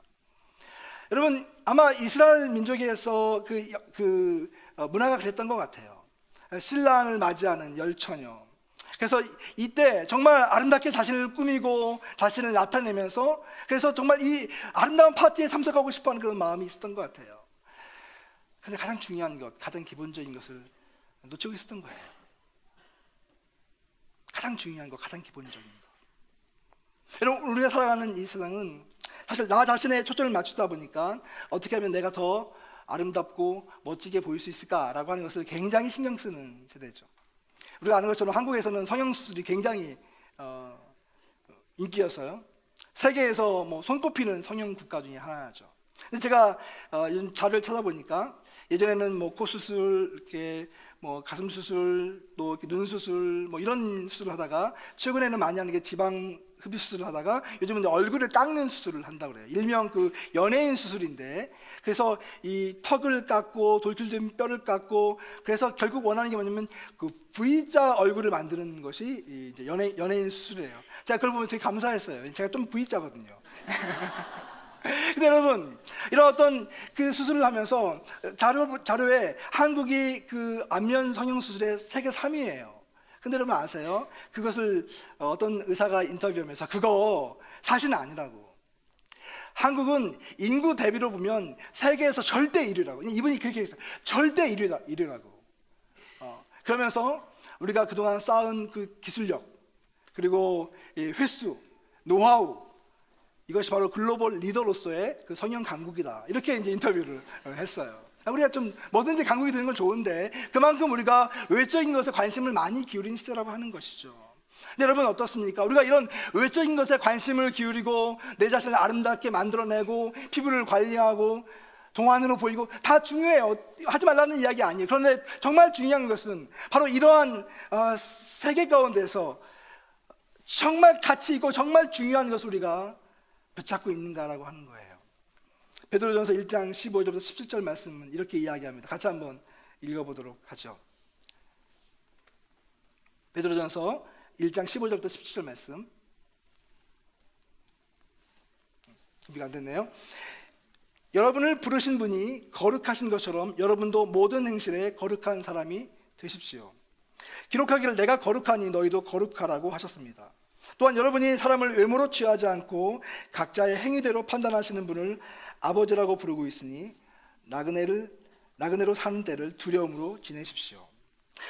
여러분, 아마 이스라엘 민족에서 그 문화가 그랬던 것 같아요. 신랑을 맞이하는 10처녀. 그래서 이때 정말 아름답게 자신을 꾸미고 자신을 나타내면서, 그래서 정말 이 아름다운 파티에 참석하고 싶어하는 그런 마음이 있었던 것 같아요. 근데 가장 중요한 것, 가장 기본적인 것을 놓치고 있었던 거예요. 가장 중요한 것, 가장 기본적인 것. 여러분, 우리가 살아가는 이 세상은 사실 나 자신의 초점을 맞추다 보니까 어떻게 하면 내가 더 아름답고 멋지게 보일 수 있을까라고 하는 것을 굉장히 신경 쓰는 세대죠. 우리가 아는 것처럼 한국에서는 성형수술이 굉장히 인기여서요, 세계에서 뭐 손꼽히는 성형 국가 중에 하나죠. 근데 제가 요즘 자료를 찾아보니까 예전에는 뭐 코 수술, 이렇게 뭐 가슴 수술, 또 이렇게 눈 수술, 뭐 이런 수술을 하다가 최근에는 많이 하는 게 지방 흡입 수술을 하다가 요즘은 얼굴을 깎는 수술을 한다고 그래요. 일명 그 연예인 수술인데, 그래서 이 턱을 깎고 돌출된 뼈를 깎고, 그래서 결국 원하는 게 뭐냐면 그 V자 얼굴을 만드는 것이 이제 연예인 수술이에요. 제가 그걸 보면 되게 감사했어요. 제가 좀 V자거든요. 근데 여러분, 이런 어떤 그 수술을 하면서 자료에 한국이 그 안면 성형 수술의 세계 3위예요. 근데 여러분 아세요? 그것을 어떤 의사가 인터뷰하면서 그거 사실은 아니라고. 한국은 인구 대비로 보면 세계에서 절대 1위라고. 이분이 그렇게 했어요. 절대 1위라고. 그러면서 우리가 그동안 쌓은 그 기술력, 그리고 횟수, 노하우, 이것이 바로 글로벌 리더로서의 그 성형 강국이다. 이렇게 이제 인터뷰를 했어요. 우리가 좀 뭐든지 강국이 되는 건 좋은데 그만큼 우리가 외적인 것에 관심을 많이 기울인 시대라고 하는 것이죠. 근데 여러분 어떻습니까? 우리가 이런 외적인 것에 관심을 기울이고 내 자신을 아름답게 만들어내고 피부를 관리하고 동안으로 보이고 다 중요해요. 하지 말라는 이야기 아니에요. 그런데 정말 중요한 것은 바로 이러한 세계 가운데서 정말 가치 있고 정말 중요한 것을 우리가 붙잡고 있는가라고 하는 거예요. 베드로전서 1장 15절부터 17절 말씀은 이렇게 이야기합니다. 같이 한번 읽어보도록 하죠. 베드로전서 1장 15절부터 17절 말씀. 준비가 안 됐네요. 여러분을 부르신 분이 거룩하신 것처럼 여러분도 모든 행실에 거룩한 사람이 되십시오. 기록하기를 내가 거룩하니 너희도 거룩하라고 하셨습니다. 또한 여러분이 사람을 외모로 취하지 않고 각자의 행위대로 판단하시는 분을 아버지라고 부르고 있으니 나그네로 사는 때를 두려움으로 지내십시오.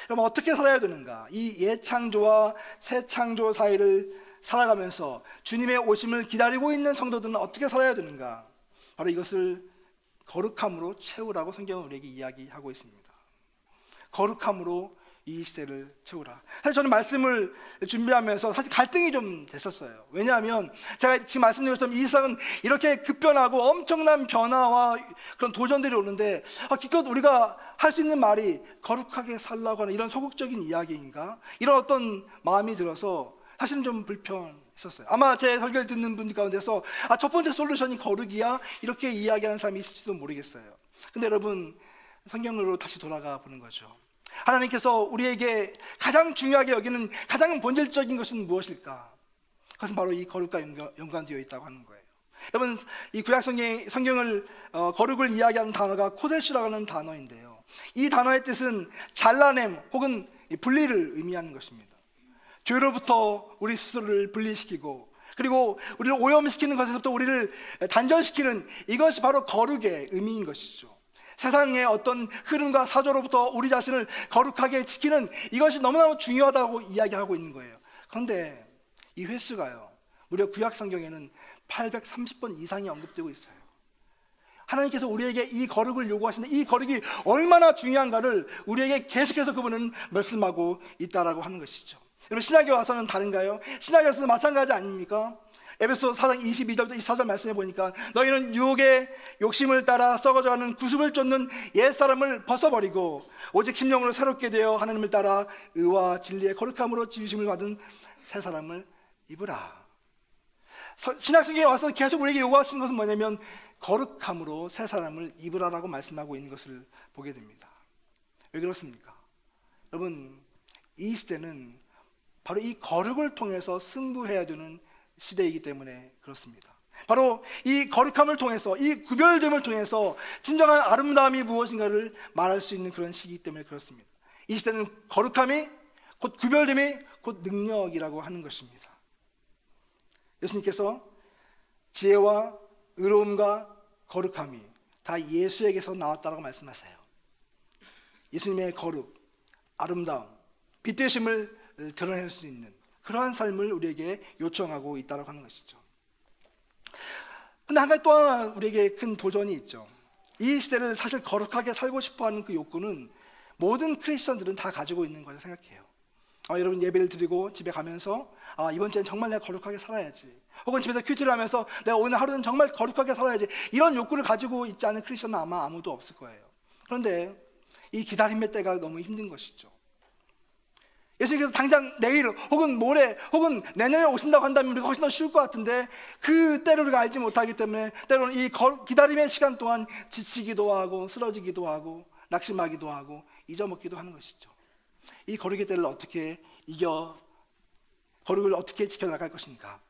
그럼 어떻게 살아야 되는가? 이 옛창조와 새창조 사이를 살아가면서 주님의 오심을 기다리고 있는 성도들은 어떻게 살아야 되는가? 바로 이것을 거룩함으로 채우라고 성경은 우리에게 이야기하고 있습니다. 거룩함으로 이 시대를 채우라. 사실 저는 말씀을 준비하면서 사실 갈등이 좀 됐었어요. 왜냐하면 제가 지금 말씀드린 것처럼 이 세상은 이렇게 급변하고 엄청난 변화와 그런 도전들이 오는데 기껏 우리가 할 수 있는 말이 거룩하게 살라고 하는 이런 소극적인 이야기인가? 이런 어떤 마음이 들어서 사실은 좀 불편했었어요. 아마 제 설교를 듣는 분들 가운데서 첫 번째 솔루션이 거룩이야? 이렇게 이야기하는 사람이 있을지도 모르겠어요. 근데 여러분, 성경으로 다시 돌아가 보는 거죠. 하나님께서 우리에게 가장 중요하게 여기는 가장 본질적인 것은 무엇일까? 그것은 바로 이 거룩과 연관되어 있다고 하는 거예요. 여러분, 이 구약 성경을 거룩을 이야기하는 단어가 코데시라고 하는 단어인데요, 이 단어의 뜻은 잘라냄 혹은 분리를 의미하는 것입니다. 죄로부터 우리 스스로를 분리시키고, 그리고 우리를 오염시키는 것에서부터 우리를 단절시키는, 이것이 바로 거룩의 의미인 것이죠. 세상의 어떤 흐름과 사조로부터 우리 자신을 거룩하게 지키는, 이것이 너무나 중요하다고 이야기하고 있는 거예요. 그런데 이 횟수가요, 무려 구약 성경에는 830번 이상이 언급되고 있어요. 하나님께서 우리에게 이 거룩을 요구하시는데 이 거룩이 얼마나 중요한가를 우리에게 계속해서 그분은 말씀하고 있다라고 하는 것이죠. 여러분, 신약에 와서는 다른가요? 신약에 와서는 마찬가지 아닙니까? 에베소 4장 22절부터 24절 말씀해 보니까 너희는 유혹의 욕심을 따라 썩어져가는 구습을 쫓는 옛사람을 벗어버리고 오직 심령으로 새롭게 되어 하나님을 따라 의와 진리의 거룩함으로 지으심을 받은 새 사람을 입으라. 신약 성경에 와서 계속 우리에게 요구하시는 것은 뭐냐면 거룩함으로 새 사람을 입으라라고 말씀하고 있는 것을 보게 됩니다. 왜 그렇습니까? 여러분, 이 시대는 바로 이 거룩을 통해서 승부해야 되는 시대이기 때문에 그렇습니다. 바로 이 거룩함을 통해서, 이 구별됨을 통해서 진정한 아름다움이 무엇인가를 말할 수 있는 그런 시기이기 때문에 그렇습니다. 이 시대는 거룩함이 곧 구별됨이 곧 능력이라고 하는 것입니다. 예수님께서 지혜와 의로움과 거룩함이 다 예수에게서 나왔다고 말씀하세요. 예수님의 거룩, 아름다움, 빛 되심을 드러낼 수 있는 그러한 삶을 우리에게 요청하고 있다고 하는 것이죠. 그런데 한 가지 또 하나 우리에게 큰 도전이 있죠. 이 시대를 사실 거룩하게 살고 싶어하는 그 욕구는 모든 크리스천들은 다 가지고 있는 거라고 생각해요. 여러분, 예배를 드리고 집에 가면서 이번 주엔 정말 내가 거룩하게 살아야지, 혹은 집에서 큐티를 하면서 내가 오늘 하루는 정말 거룩하게 살아야지, 이런 욕구를 가지고 있지 않은 크리스천은 아마 아무도 없을 거예요. 그런데 이 기다림의 때가 너무 힘든 것이죠. 예수님께서 당장 내일 혹은 모레 혹은 내년에 오신다고 한다면 우리가 훨씬 더 쉬울 것 같은데 그 때를 우리가 알지 못하기 때문에 때로는 이 기다림의 시간 동안 지치기도 하고 쓰러지기도 하고 낙심하기도 하고 잊어먹기도 하는 것이죠. 이 거룩의 때를 어떻게 거룩을 어떻게 지켜나갈 것인가?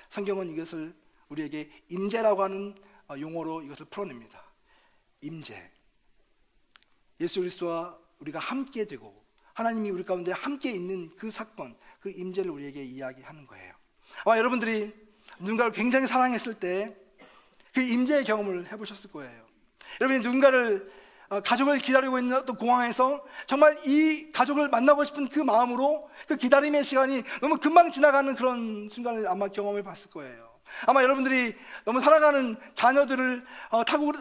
성경은 이것을 우리에게 임재라고 하는 용어로 이것을 풀어냅니다. 임재. 예수 그리스도와 우리가 함께 되고 하나님이 우리 가운데 함께 있는 그 사건, 그 임재를 우리에게 이야기하는 거예요. 여러분들이 누군가를 굉장히 사랑했을 때 그 임재의 경험을 해보셨을 거예요. 여러분이 누군가를 가족을 기다리고 있는 어떤 공항에서 정말 이 가족을 만나고 싶은 그 마음으로 그 기다림의 시간이 너무 금방 지나가는 그런 순간을 아마 경험해 봤을 거예요. 아마 여러분들이 너무 사랑하는 자녀들을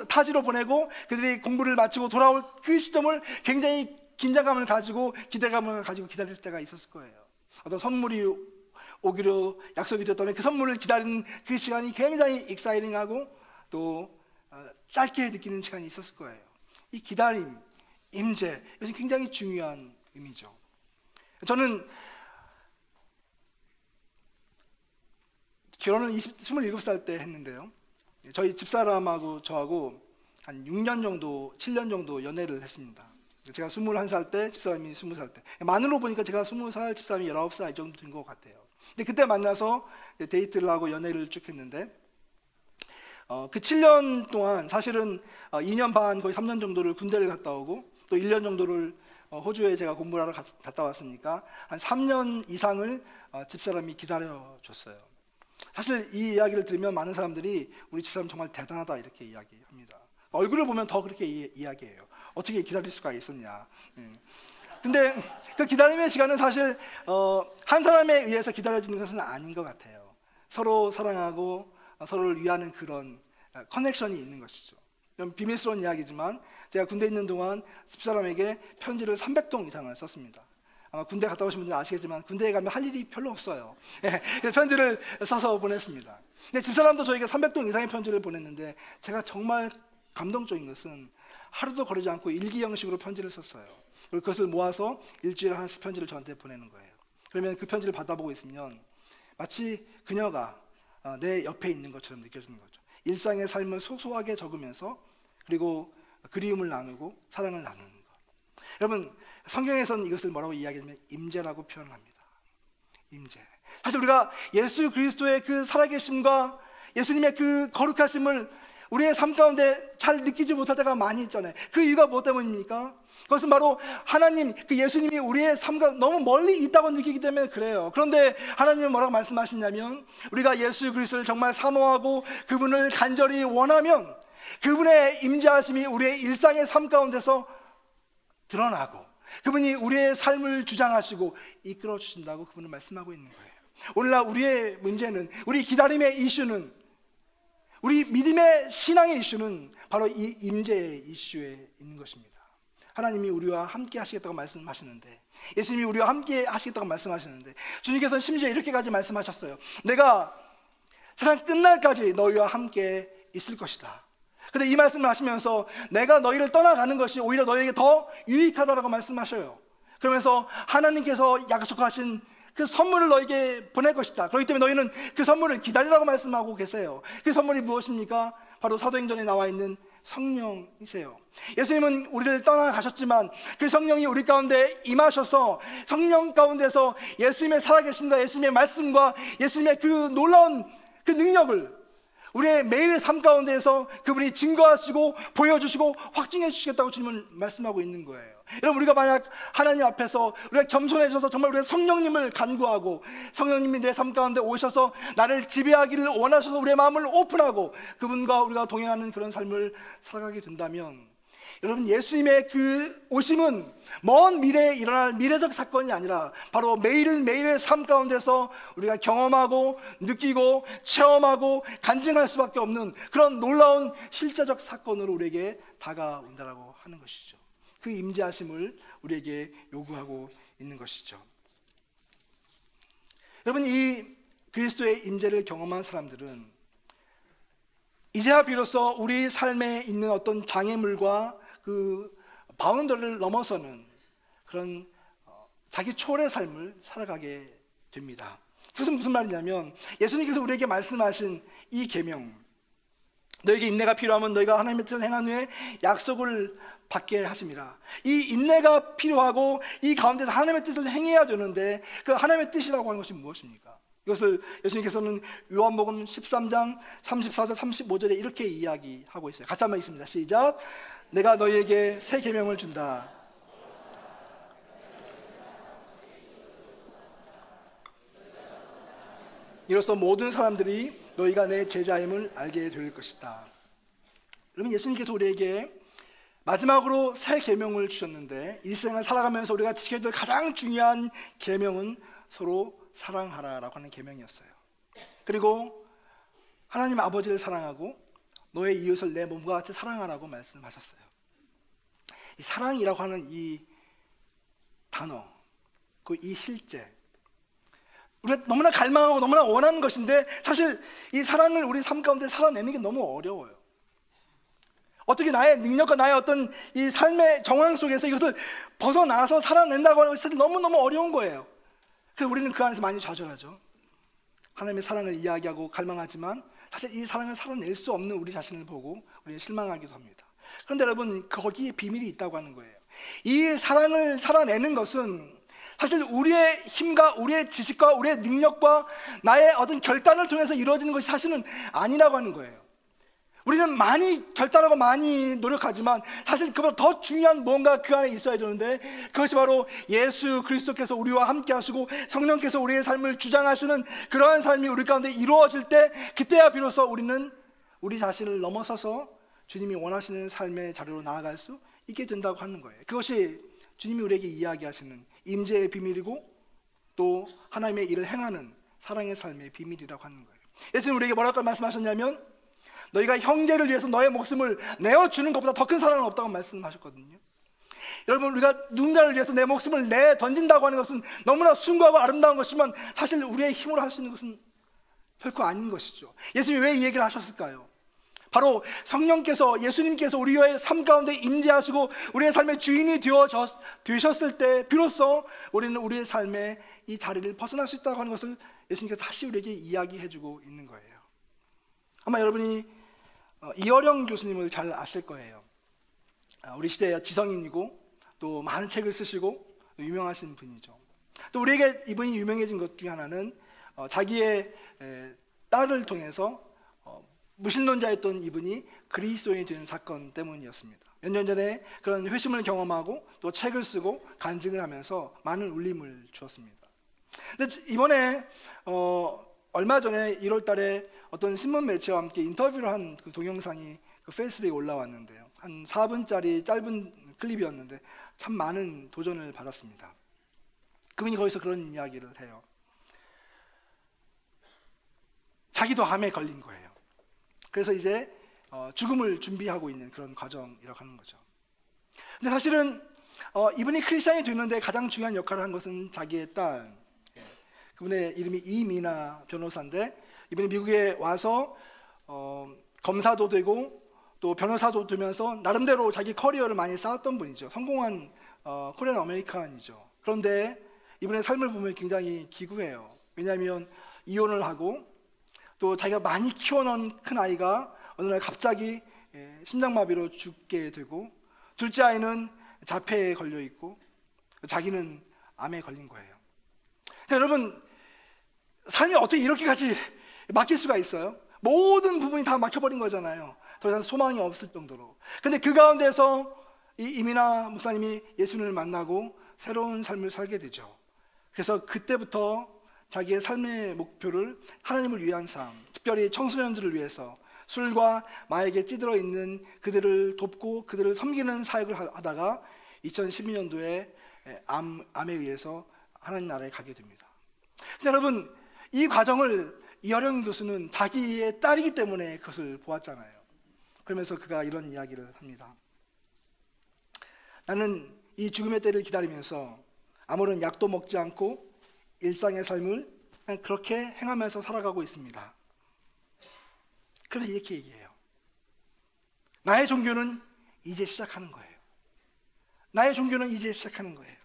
타지로 보내고 그들이 공부를 마치고 돌아올 그 시점을 굉장히 긴장감을 가지고 기대감을 가지고 기다릴 때가 있었을 거예요. 어떤 선물이 오기로 약속이 되었다면 그 선물을 기다리는 그 시간이 굉장히 익사이팅하고 또 짧게 느끼는 시간이 있었을 거예요. 이 기다림, 임재, 이것이 굉장히 중요한 의미죠. 저는 결혼을 27살 때 했는데요, 저희 집사람하고 저하고 한 6년 정도, 7년 정도 연애를 했습니다. 제가 21살 때, 집사람이 20살 때. 만으로 보니까 제가 20살, 집사람이 19살 이 정도 된 것 같아요. 근데 그때 만나서 데이트를 하고 연애를 쭉 했는데 그 7년 동안 사실은 2년 반 거의 3년 정도를 군대를 갔다 오고 또 1년 정도를 호주에 제가 공부를 하러 갔다 왔으니까 한 3년 이상을 집사람이 기다려줬어요. 사실 이 이야기를 들으면 많은 사람들이 우리 집사람 정말 대단하다 이렇게 이야기합니다. 얼굴을 보면 더 그렇게 이야기해요. 어떻게 기다릴 수가 있었냐. 근데 그 기다림의 시간은 사실 한 사람에 의해서 기다려지는 것은 아닌 것 같아요. 서로 사랑하고 서로를 위하는 그런 커넥션이 있는 것이죠. 비밀스러운 이야기지만 제가 군대에 있는 동안 집사람에게 편지를 300통 이상을 썼습니다. 아마 군대 갔다 오신 분들은 아시겠지만 군대에 가면 할 일이 별로 없어요. 그래서 편지를 써서 보냈습니다. 근데 집사람도 저에게 300통 이상의 편지를 보냈는데 제가 정말 감동적인 것은 하루도 거르지 않고 일기 형식으로 편지를 썼어요. 그리고 그것을 모아서 일주일에 하나씩 편지를 저한테 보내는 거예요. 그러면 그 편지를 받아보고 있으면 마치 그녀가 내 옆에 있는 것처럼 느껴지는 거죠. 일상의 삶을 소소하게 적으면서 그리고 그리움을 나누고 사랑을 나누는 것. 여러분 성경에서는 이것을 뭐라고 이야기하냐면 임재라고 표현을 합니다. 임재. 사실 우리가 예수 그리스도의 그 살아계심과 예수님의 그 거룩하심을 우리의 삶 가운데 잘 느끼지 못할 때가 많이 있잖아요. 그 이유가 무엇 때문입니까? 그것은 바로 하나님, 그 예수님이 우리의 삶과 너무 멀리 있다고 느끼기 때문에 그래요. 그런데 하나님은 뭐라고 말씀하시냐면 우리가 예수 그리스도를 정말 사모하고 그분을 간절히 원하면 그분의 임재하심이 우리의 일상의 삶 가운데서 드러나고 그분이 우리의 삶을 주장하시고 이끌어 주신다고 그분은 말씀하고 있는 거예요. 오늘날 우리의 문제는, 우리 기다림의 이슈는, 우리 믿음의 신앙의 이슈는 바로 이 임재의 이슈에 있는 것입니다. 하나님이 우리와 함께 하시겠다고 말씀하시는데, 예수님이 우리와 함께 하시겠다고 말씀하시는데, 주님께서는 심지어 이렇게까지 말씀하셨어요. 내가 세상 끝날까지 너희와 함께 있을 것이다. 근데 이 말씀을 하시면서 내가 너희를 떠나가는 것이 오히려 너희에게 더 유익하다라고 말씀하셔요. 그러면서 하나님께서 약속하신 그 선물을 너에게 보낼 것이다. 그렇기 때문에 너희는 그 선물을 기다리라고 말씀하고 계세요. 그 선물이 무엇입니까? 바로 사도행전에 나와 있는 성령이세요. 예수님은 우리를 떠나가셨지만 그 성령이 우리 가운데 임하셔서 성령 가운데서 예수님의 살아계심과 예수님의 말씀과 예수님의 그 놀라운 그 능력을 우리의 매일의 삶 가운데에서 그분이 증거하시고 보여주시고 확증해 주시겠다고 주님은 말씀하고 있는 거예요. 여러분 우리가 만약 하나님 앞에서 우리가 겸손해져서 정말 우리가 성령님을 간구하고 성령님이 내 삶 가운데 오셔서 나를 지배하기를 원하셔서 우리의 마음을 오픈하고 그분과 우리가 동행하는 그런 삶을 살아가게 된다면 여러분 예수님의 그 오심은 먼 미래에 일어날 미래적 사건이 아니라 바로 매일매일의 삶 가운데서 우리가 경험하고 느끼고 체험하고 간증할 수밖에 없는 그런 놀라운 실제적 사건으로 우리에게 다가온다라고 하는 것이죠. 그 임재하심을 우리에게 요구하고 있는 것이죠. 여러분 이 그리스도의 임재를 경험한 사람들은 이제야 비로소 우리 삶에 있는 어떤 장애물과 그 바운더리를 넘어서는 그런 자기 초월의 삶을 살아가게 됩니다. 그것은 무슨 말이냐면 예수님께서 우리에게 말씀하신 이 계명, 너에게 인내가 필요하면 너희가 하나님의 뜻을 행한 후에 약속을 받게 하십니다. 이 인내가 필요하고 이 가운데서 하나님의 뜻을 행해야 되는데 그 하나님의 뜻이라고 하는 것이 무엇입니까? 이것을 예수님께서는 요한복음 13장 34절 35절에 이렇게 이야기하고 있어요. 같이 한번 읽습니다. 시작. 내가 너희에게 새 계명을 준다. 이로써 모든 사람들이 너희가 내 제자임을 알게 될 것이다. 여러분 예수님께서 우리에게 마지막으로 새 계명을 주셨는데 이 세상을 살아가면서 우리가 지켜야 될 가장 중요한 계명은 서로 사랑하라라고 하는 계명이었어요. 그리고 하나님 아버지를 사랑하고 너의 이웃을 내 몸과 같이 사랑하라고 말씀하셨어요. 이 사랑이라고 하는 이 단어, 이 실제, 우리가 너무나 갈망하고 너무나 원하는 것인데 사실 이 사랑을 우리 삶 가운데 살아내는 게 너무 어려워요. 어떻게 나의 능력과 나의 어떤 이 삶의 정황 속에서 이것을 벗어나서 살아낸다고 하는 것이 사실 너무너무 어려운 거예요. 그래서 우리는 그 안에서 많이 좌절하죠. 하나님의 사랑을 이야기하고 갈망하지만 사실 이 사랑을 살아낼 수 없는 우리 자신을 보고 우리는 실망하기도 합니다. 그런데 여러분 거기에 비밀이 있다고 하는 거예요. 이 사랑을 살아내는 것은 사실 우리의 힘과 우리의 지식과 우리의 능력과 나의 어떤 결단을 통해서 이루어지는 것이 사실은 아니라고 하는 거예요. 우리는 많이 결단하고 많이 노력하지만 사실 그보다 더 중요한 뭔가 그 안에 있어야 되는데, 그것이 바로 예수 그리스도께서 우리와 함께 하시고 성령께서 우리의 삶을 주장하시는 그러한 삶이 우리 가운데 이루어질 때, 그때야 비로소 우리는 우리 자신을 넘어서서 주님이 원하시는 삶의 자리로 나아갈 수 있게 된다고 하는 거예요. 그것이 주님이 우리에게 이야기하시는 임재의 비밀이고 또 하나님의 일을 행하는 사랑의 삶의 비밀이라고 하는 거예요. 예수님 우리에게 뭐라고 말씀하셨냐면, 너희가 형제를 위해서 너의 목숨을 내어주는 것보다 더 큰 사랑은 없다고 말씀하셨거든요. 여러분, 우리가 누군가를 위해서 내 목숨을 내던진다고 하는 것은 너무나 숭고하고 아름다운 것이지만 사실 우리의 힘으로 할 수 있는 것은 결코 아닌 것이죠. 예수님이 왜 이 얘기를 하셨을까요? 바로 성령께서, 예수님께서 우리의 삶 가운데 임재하시고 우리의 삶의 주인이 되셨을 때 비로소 우리는 우리의 삶의 이 자리를 벗어날 수 있다고 하는 것을 예수님께서 다시 우리에게 이야기해주고 있는 거예요. 아마 여러분이 이어령 교수님을 잘 아실 거예요. 우리 시대의 지성인이고 또 많은 책을 쓰시고 유명하신 분이죠. 또 우리에게 이분이 유명해진 것 중에 하나는 자기의 딸을 통해서 무신론자였던 이분이 그리스도인이 되는 사건 때문이었습니다. 몇 년 전에 그런 회심을 경험하고 또 책을 쓰고 간증을 하면서 많은 울림을 주었습니다. 근데 이번에 얼마 전에 1월 달에 어떤 신문 매체와 함께 인터뷰를 한 그 동영상이 그 페이스북에 올라왔는데요. 한 4분짜리 짧은 클립이었는데 참 많은 도전을 받았습니다. 그분이 거기서 그런 이야기를 해요. 자기도 암에 걸린 거예요. 그래서 이제 죽음을 준비하고 있는 그런 과정이라고 하는 거죠. 근데 사실은 이분이 크리스찬이 되는데 가장 중요한 역할을 한 것은 자기의 딸, 그분의 이름이 이미나 변호사인데, 이분이 미국에 와서 검사도 되고 또 변호사도 되면서 나름대로 자기 커리어를 많이 쌓았던 분이죠. 성공한 코리안 아메리칸이죠. 그런데 이분의 삶을 보면 굉장히 기구해요. 왜냐하면 이혼을 하고 또 자기가 많이 키워놓은 큰 아이가 어느 날 갑자기 심장마비로 죽게 되고, 둘째 아이는 자폐에 걸려 있고 자기는 암에 걸린 거예요. 그러니까 여러분, 삶이 어떻게 이렇게까지 막힐 수가 있어요? 모든 부분이 다 막혀버린 거잖아요. 더 이상 소망이 없을 정도로. 근데 그 가운데서 이민아 목사님이 예수님을 만나고 새로운 삶을 살게 되죠. 그래서 그때부터 자기의 삶의 목표를 하나님을 위한 삶, 특별히 청소년들을 위해서 술과 마약에 찌들어 있는 그들을 돕고 그들을 섬기는 사역을 하다가 2012년도에 암에 의해서 하나님 나라에 가게 됩니다. 근데 여러분, 이 과정을 이어령 교수는 자기의 딸이기 때문에 그것을 보았잖아요. 그러면서 그가 이런 이야기를 합니다. 나는 이 죽음의 때를 기다리면서 아무런 약도 먹지 않고 일상의 삶을 그냥 그렇게 행하면서 살아가고 있습니다. 그래서 이렇게 얘기해요. 나의 종교는 이제 시작하는 거예요. 나의 종교는 이제 시작하는 거예요.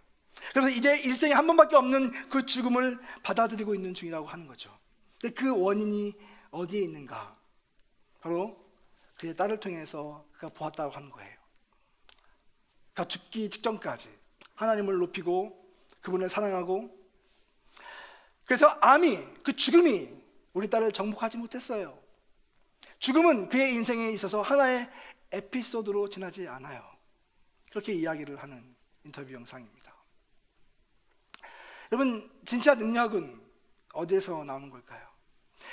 그래서 이제 일생에 한 번밖에 없는 그 죽음을 받아들이고 있는 중이라고 하는 거죠. 근데 그 원인이 어디에 있는가? 바로 그의 딸을 통해서 그가 보았다고 하는 거예요. 그가 죽기 직전까지 하나님을 높이고 그분을 사랑하고, 그래서 암이, 그 죽음이 우리 딸을 정복하지 못했어요. 죽음은 그의 인생에 있어서 하나의 에피소드로 지나지 않아요. 그렇게 이야기를 하는 인터뷰 영상입니다. 여러분, 진짜 능력은 어디에서 나오는 걸까요?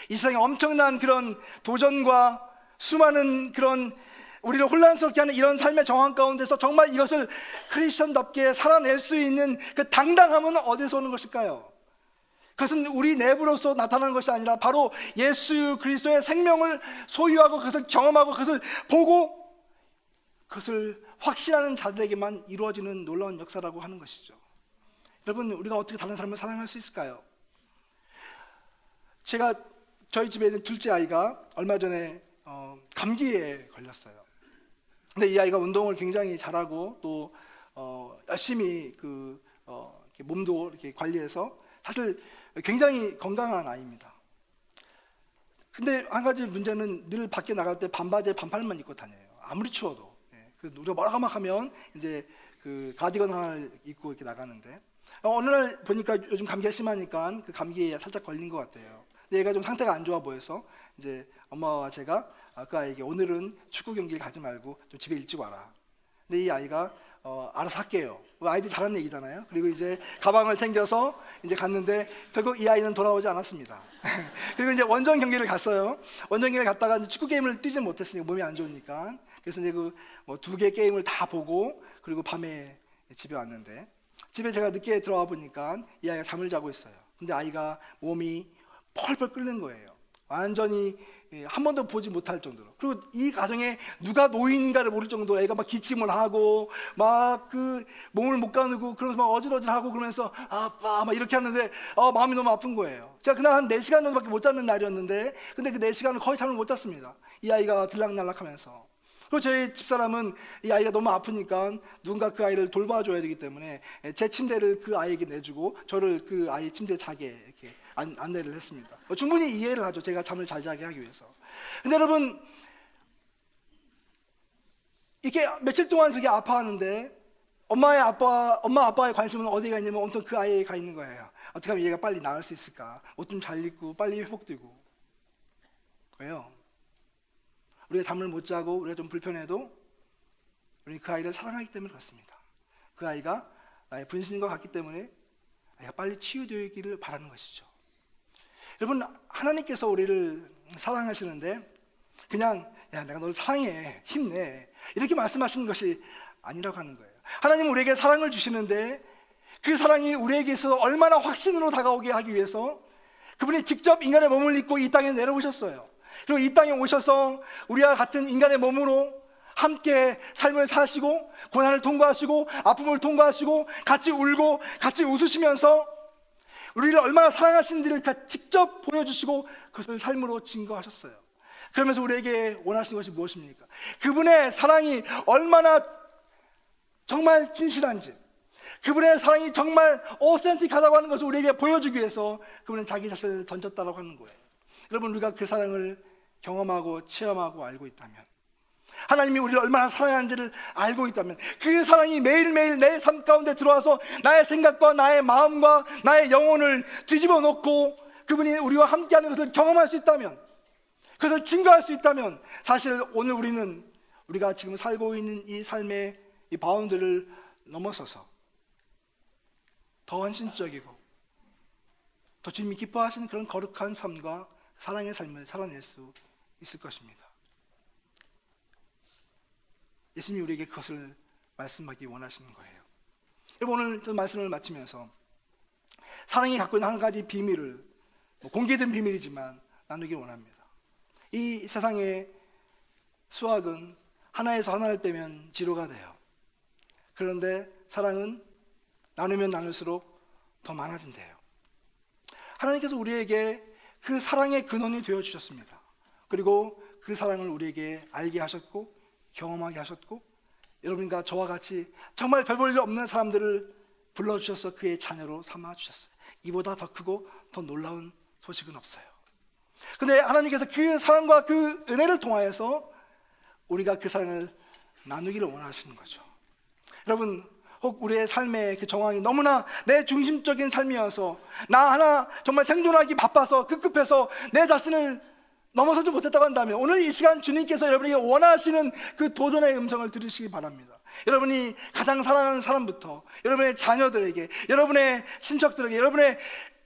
이 세상에 엄청난 그런 도전과 수많은 그런 우리를 혼란스럽게 하는 이런 삶의 정황 가운데서 정말 이것을 크리스천답게 살아낼 수 있는 그 당당함은 어디서 오는 것일까요? 그것은 우리 내부로서 나타나는 것이 아니라 바로 예수 그리스도의 생명을 소유하고 그것을 경험하고 그것을 보고 그것을 확신하는 자들에게만 이루어지는 놀라운 역사라고 하는 것이죠. 여러분, 우리가 어떻게 다른 사람을 사랑할 수 있을까요? 저희 집에 있는 둘째 아이가 얼마 전에 감기에 걸렸어요. 근데 이 아이가 운동을 굉장히 잘하고 또 열심히 이렇게 몸도 이렇게 관리해서 사실 굉장히 건강한 아이입니다. 근데 한 가지 문제는 늘 밖에 나갈 때 반바지에 반팔만 입고 다녀요. 아무리 추워도. 그래서 우리가 뭐라고 막 하면 이제 그 가디건 하나를 입고 이렇게 나가는데, 어느 날 보니까 요즘 감기가 심하니까 그 감기에 살짝 걸린 것 같아요. 근데 얘가 좀 상태가 안 좋아 보여서 이제 엄마와 제가 그 아이에게 오늘은 축구 경기를 가지 말고 좀 집에 일찍 와라. 근데 이 아이가 알아서 할게요. 아이들이 잘하는 얘기잖아요. 그리고 이제 가방을 챙겨서 이제 갔는데 결국 이 아이는 돌아오지 않았습니다. 그리고 이제 원정 경기를 갔어요. 원정 경기를 갔다가 이제 축구 게임을 뛰지 못했으니까 몸이 안 좋으니까. 그래서 이제 그 뭐 2개 게임을 다 보고 그리고 밤에 집에 왔는데 집에 제가 늦게 들어와 보니까 이 아이가 잠을 자고 있어요. 근데 아이가 몸이 펄펄 끓는 거예요. 완전히 한 번도 보지 못할 정도로. 그리고 이 가정에 누가 노인인가를 모를 정도로 애가 막 기침을 하고 막 그 몸을 못 가누고 그러면서 막 어질어질하고 그러면서 아빠 막 이렇게 하는데 마음이 너무 아픈 거예요. 제가 그날 한 4시간 정도밖에 못 잤는 날이었는데 근데 그 4시간을 거의 잠을 못 잤습니다. 이 아이가 들락날락하면서. 그리고 저희 집사람은 이 아이가 너무 아프니까 누군가 그 아이를 돌봐줘야 되기 때문에 제 침대를 그 아이에게 내주고 저를 그 아이 침대에 자게 이렇게 안내를 했습니다. 충분히 이해를 하죠. 제가 잠을 잘 자게 하기 위해서. 근데 여러분 이렇게 며칠 동안 그렇게 아파하는데 엄마 아빠의 관심은 어디가 있냐면 온통 그 아이에 가 있는 거예요. 어떻게 하면 얘가 빨리 나을 수 있을까? 옷 좀 잘 입고 빨리 회복되고. 왜요? 우리가 잠을 못 자고 우리가 좀 불편해도 우리 그 아이를 사랑하기 때문에 그렇습니다. 그 아이가 나의 분신과 같기 때문에 아이가 빨리 치유되기를 바라는 것이죠. 여러분 하나님께서 우리를 사랑하시는데 그냥 야 내가 너를 사랑해 힘내 이렇게 말씀하시는 것이 아니라고 하는 거예요. 하나님은 우리에게 사랑을 주시는데 그 사랑이 우리에게 있어서 얼마나 확신으로 다가오게 하기 위해서 그분이 직접 인간의 몸을 입고 이 땅에 내려오셨어요. 그리고 이 땅에 오셔서 우리와 같은 인간의 몸으로 함께 삶을 사시고 고난을 통과하시고 아픔을 통과하시고 같이 울고 같이 웃으시면서 우리를 얼마나 사랑하시는지를 직접 보여주시고 그것을 삶으로 증거하셨어요. 그러면서 우리에게 원하시는 것이 무엇입니까? 그분의 사랑이 얼마나 정말 진실한지 그분의 사랑이 정말 오센틱하다고 하는 것을 우리에게 보여주기 위해서 그분은 자기 자신을 던졌다고 하는 거예요. 여러분 우리가 그 사랑을 경험하고 체험하고 알고 있다면 하나님이 우리를 얼마나 사랑하는지를 알고 있다면 그 사랑이 매일매일 내 삶 가운데 들어와서 나의 생각과 나의 마음과 나의 영혼을 뒤집어 놓고 그분이 우리와 함께하는 것을 경험할 수 있다면 그것을 증거할 수 있다면 사실 오늘 우리가 지금 살고 있는 이 삶의 이 바운드를 넘어서서 더 헌신적이고 더 주님이 기뻐하시는 그런 거룩한 삶과 사랑의 삶을 살아낼 수 있을 것입니다. 예수님이 우리에게 그것을 말씀하기 원하시는 거예요. 여러분 오늘 그 말씀을 마치면서 사랑이 갖고 있는 한 가지 비밀을 공개된 비밀이지만 나누길 원합니다. 이 세상의 수학은 하나에서 하나를 빼면 지로가 돼요. 그런데 사랑은 나누면 나눌수록 더 많아진대요. 하나님께서 우리에게 그 사랑의 근원이 되어주셨습니다. 그리고 그 사랑을 우리에게 알게 하셨고 경험하게 하셨고 여러분과 저와 같이 정말 별 볼 일 없는 사람들을 불러주셔서 그의 자녀로 삼아주셨어요. 이보다 더 크고 더 놀라운 소식은 없어요. 근데 하나님께서 그 사랑과 그 은혜를 통하여서 우리가 그 사랑을 나누기를 원하시는 거죠. 여러분 혹 우리의 삶의 그 정황이 너무나 내 중심적인 삶이어서 나 하나 정말 생존하기 바빠서 급급해서 내 자신을 넘어서지 못했다고 한다면 오늘 이 시간 주님께서 여러분에게 원하시는 그 도전의 음성을 들으시기 바랍니다. 여러분이 가장 사랑하는 사람부터 여러분의 자녀들에게 여러분의 친척들에게 여러분의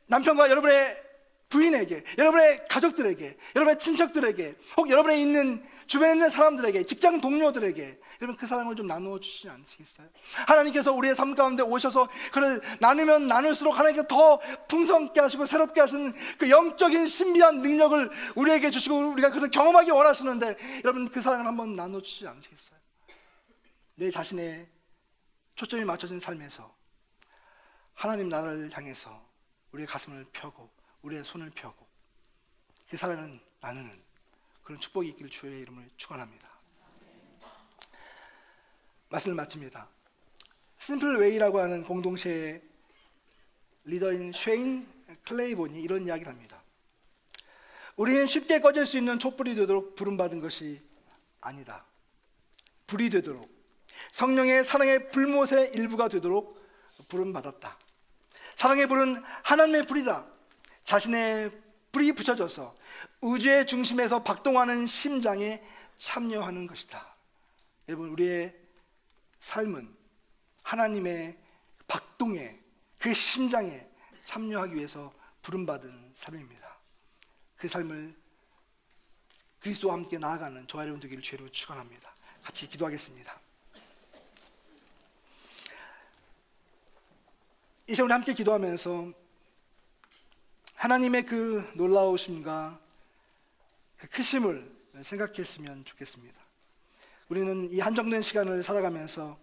남편과 여러분의 부인에게 여러분의 가족들에게 여러분의 친척들에게 혹 여러분의 있는 주변에 있는 사람들에게 직장 동료들에게 여러분 그 사랑을 좀 나누어 주시지 않으시겠어요? 하나님께서 우리의 삶 가운데 오셔서 그를 나누면 나눌수록 하나님께서 더 풍성케 하시고 새롭게 하시는 그 영적인 신비한 능력을 우리에게 주시고 우리가 그를 경험하기 원하시는데 여러분 그 사랑을 한번 나눠 주시지 않으시겠어요? 내 자신의 초점이 맞춰진 삶에서 하나님 나라를 향해서 우리의 가슴을 펴고 우리의 손을 펴고 그 사랑을 나누는 그런 축복이 있기를 주의 이름을 축원합니다. 말씀을 마칩니다. 심플웨이라고 하는 공동체의 리더인 쉐인 클레이본이 이런 이야기를 합니다. 우리는 쉽게 꺼질 수 있는 촛불이 되도록 부름받은 것이 아니다. 불이 되도록 성령의 사랑의 불못의 일부가 되도록 부름받았다. 사랑의 불은 하나님의 불이다. 자신의 불이 붙여져서 우주의 중심에서 박동하는 심장에 참여하는 것이다. 여러분, 우리의 삶은 하나님의 박동에, 그 심장에 참여하기 위해서 부름받은 삶입니다. 그 삶을 그리스도와 함께 나아가는 저와 여러분 되기를 주로 축원합니다. 같이 기도하겠습니다. 이 시간 우리 함께 기도하면서 하나님의 그 놀라우심과 그 크심을 생각했으면 좋겠습니다. 우리는 이 한정된 시간을 살아가면서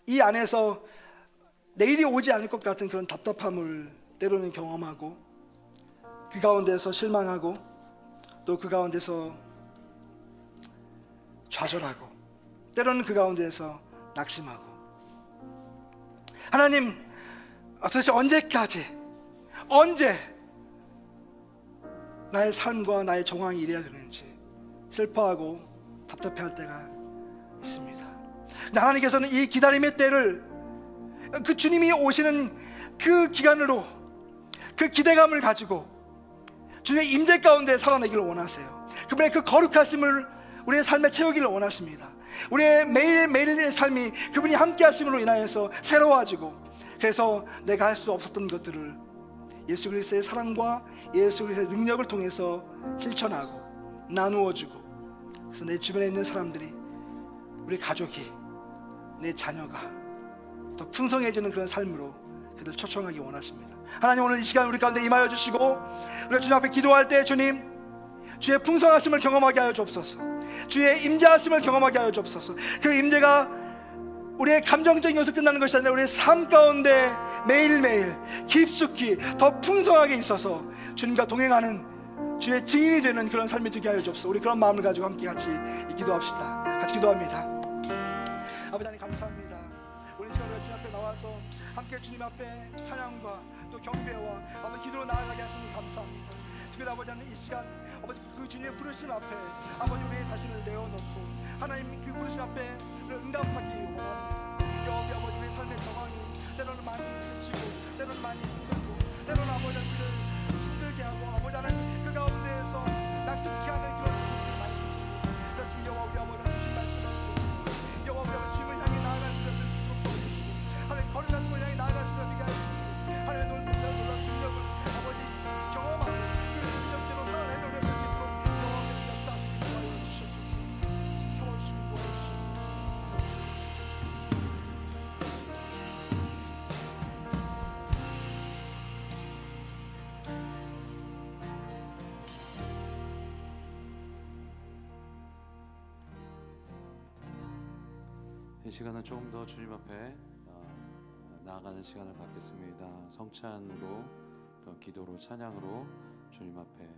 이 안에서 내일이 오지 않을 것 같은 그런 답답함을 때로는 경험하고, 그 가운데서 실망하고, 또 그 가운데서 좌절하고, 때로는 그 가운데서 낙심하고, 하나님 도대체 언제까지, 언제 나의 삶과 나의 정황이 이래야 되는지 슬퍼하고 답답해할 때가 있습니다. 근데 하나님께서는 이 기다림의 때를 그 주님이 오시는 그 기간으로 그 기대감을 가지고 주님의 임재 가운데 살아내기를 원하세요. 그분의 그 거룩하심을 우리의 삶에 채우기를 원하십니다. 우리의 매일매일의 삶이 그분이 함께 하심으로 인하여서 새로워지고, 그래서 내가 할 수 없었던 것들을 예수 그리스도의 사랑과 예수 그리스도의 능력을 통해서 실천하고 나누어주고, 그래서 내 주변에 있는 사람들이, 우리 가족이, 내 자녀가 더 풍성해지는 그런 삶으로 그들 초청하기 원하십니다. 하나님, 오늘 이 시간 우리 가운데 임하여 주시고, 우리가 주님 앞에 기도할 때 주님, 주의 풍성하심을 경험하게 하여 주옵소서. 주의 임재하심을 경험하게 하여 주옵소서. 그 임재가 우리의 감정적인 요소 끝나는 것이 아니라 우리의 삶 가운데 매일매일 깊숙이 더 풍성하게 있어서 주님과 동행하는 주의 증인이 되는 그런 삶이 되게 하여 주옵소서. 우리 그런 마음을 가지고 함께 같이 기도합시다. 같이 기도합니다. 아버지 하나님, 감사합니다. 오늘 시간 우리가 주님 앞에 나와서 함께 주님 앞에 찬양과 또 경배와 아버지 기도로 나아가게 하시니 감사합니다. 특별히 아버지 하나님, 이 시간 아버지 그 주님의 부르심 앞에 아버지 우리의 자신을 내어놓고 하나님 그 부르심 앞에 응답하기 원합니다. 여기 아버지 우리의 삶의 정황이 때로는 많이 지치고, 때로는 많이 힘들고, 때로는 아버지 우리를 힘들게 하고, 아버지 하나님 그 가운데에서 낙심케 하는 그런 부분들이 많이 있습니다. 그렇지 여호와 우리 아버지 주신 말씀하시고, 여호와 우리 아버지 주님을 향해 나아갈 수 있는 수로 보여주시고, 하나님 거룩한 수를 향해 나아갈 수 있는 되게 하여 주시고, 하나님의 놀라운 능력을 아버지 경험하고 그 능력대로 살아내는 우리가 될 수 있도록 여호와의 역사하시기 도와여 주시옵소서. 참아주시고 도와여 주시옵소서. 이 시간은 조금 더 주님 앞에 나아가는 시간을 갖겠습니다. 성찬으로 또 기도로 찬양으로 주님 앞에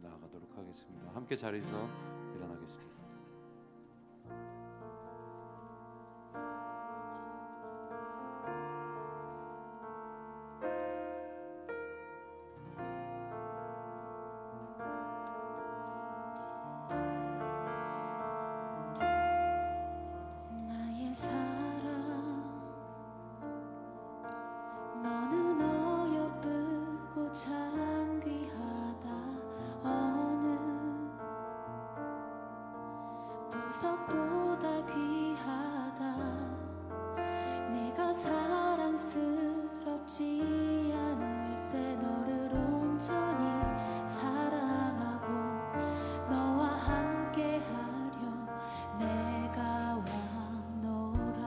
나아가도록 하겠습니다. 함께 자리에서 일어나겠습니다. 보석보다 귀하다. 내가 사랑스럽지 않을 때 너를 온전히 사랑하고 너와 함께하려 내가 왔노라.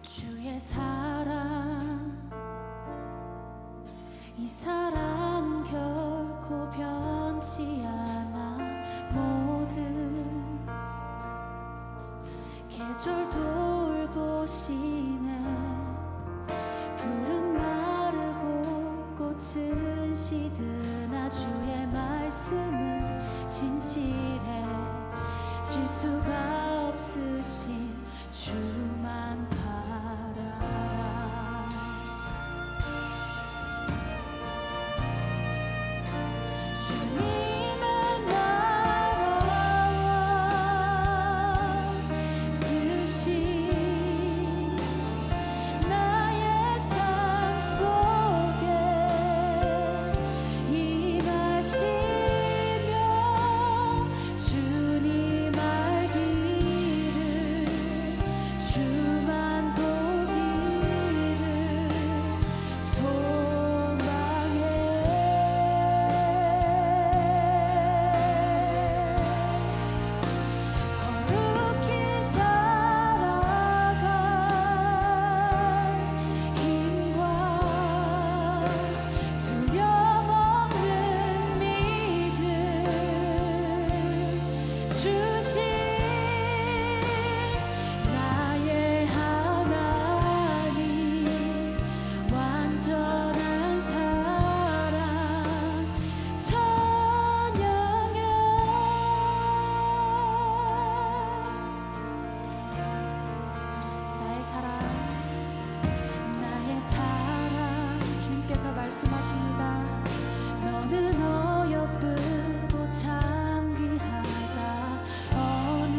주의 사랑, 이 사랑은 결코 변치 않아. 모든 계절 돌보시네. 풀은 마르고 꽃은 시드나 주의 말씀은 진실해. 실수가 없으신 주만 바라라. 주님은 나와 뜻이 날 말씀하십니다. 너는 어여쁘고 참 귀하다. 어느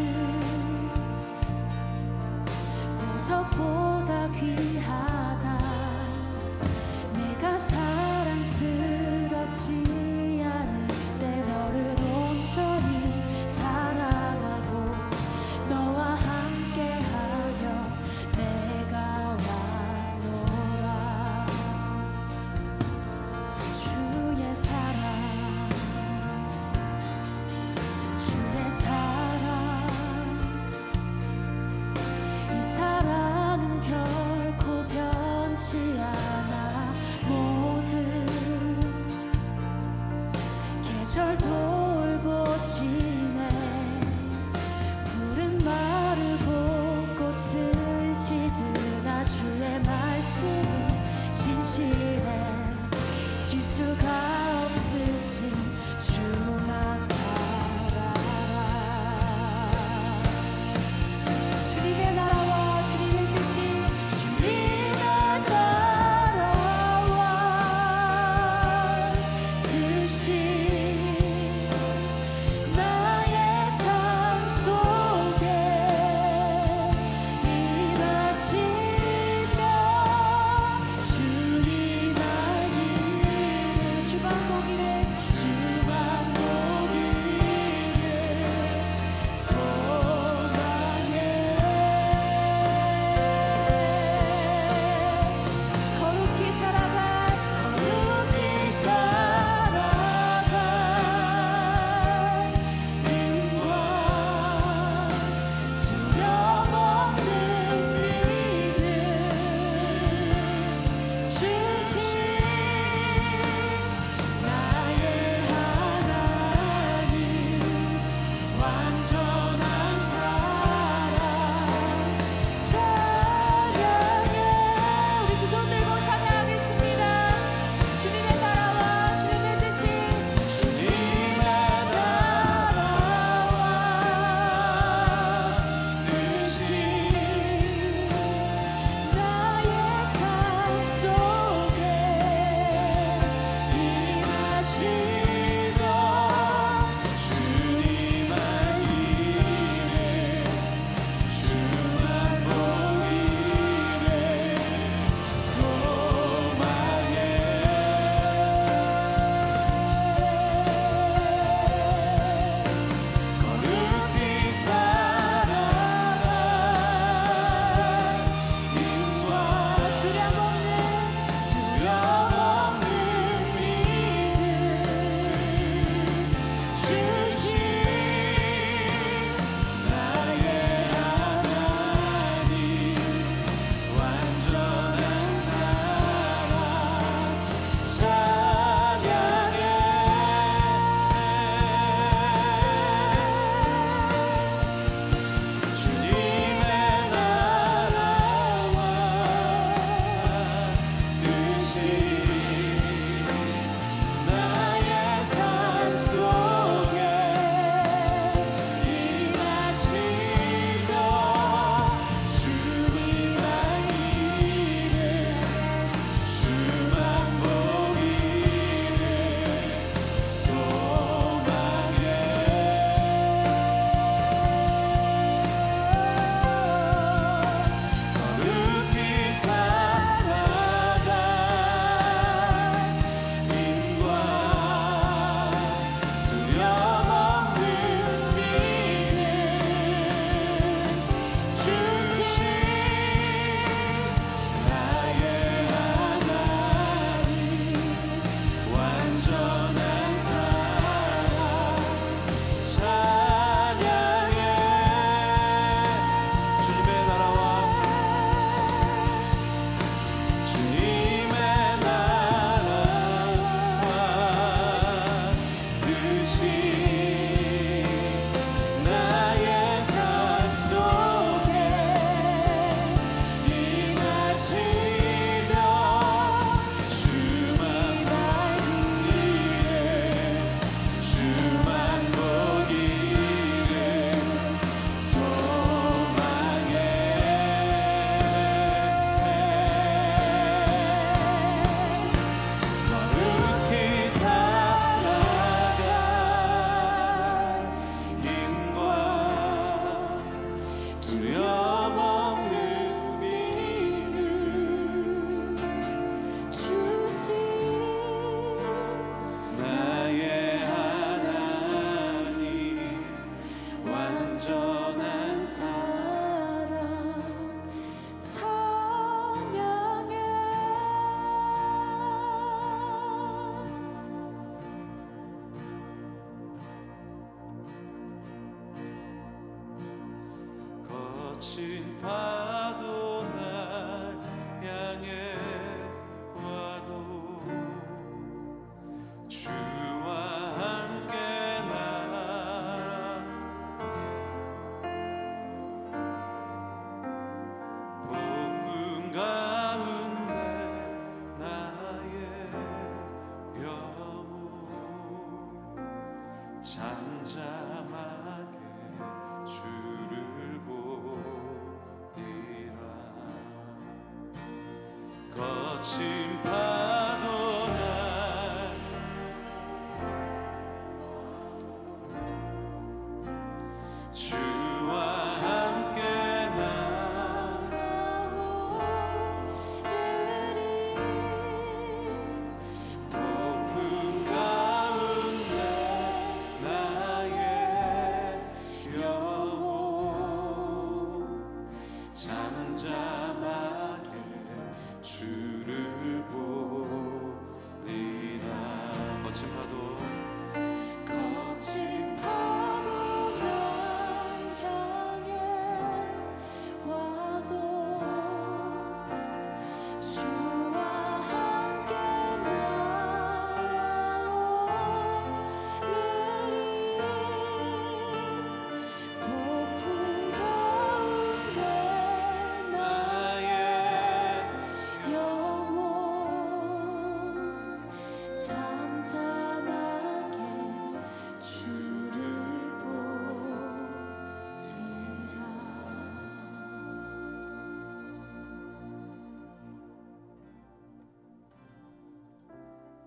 보석보다 귀하다. 내가 사랑스럽지 않을 때 너를 온전히 사랑하고 너와 함께하려 내가 왔노라. 주의 사랑, 주의 사랑, 이 사랑은 결코 변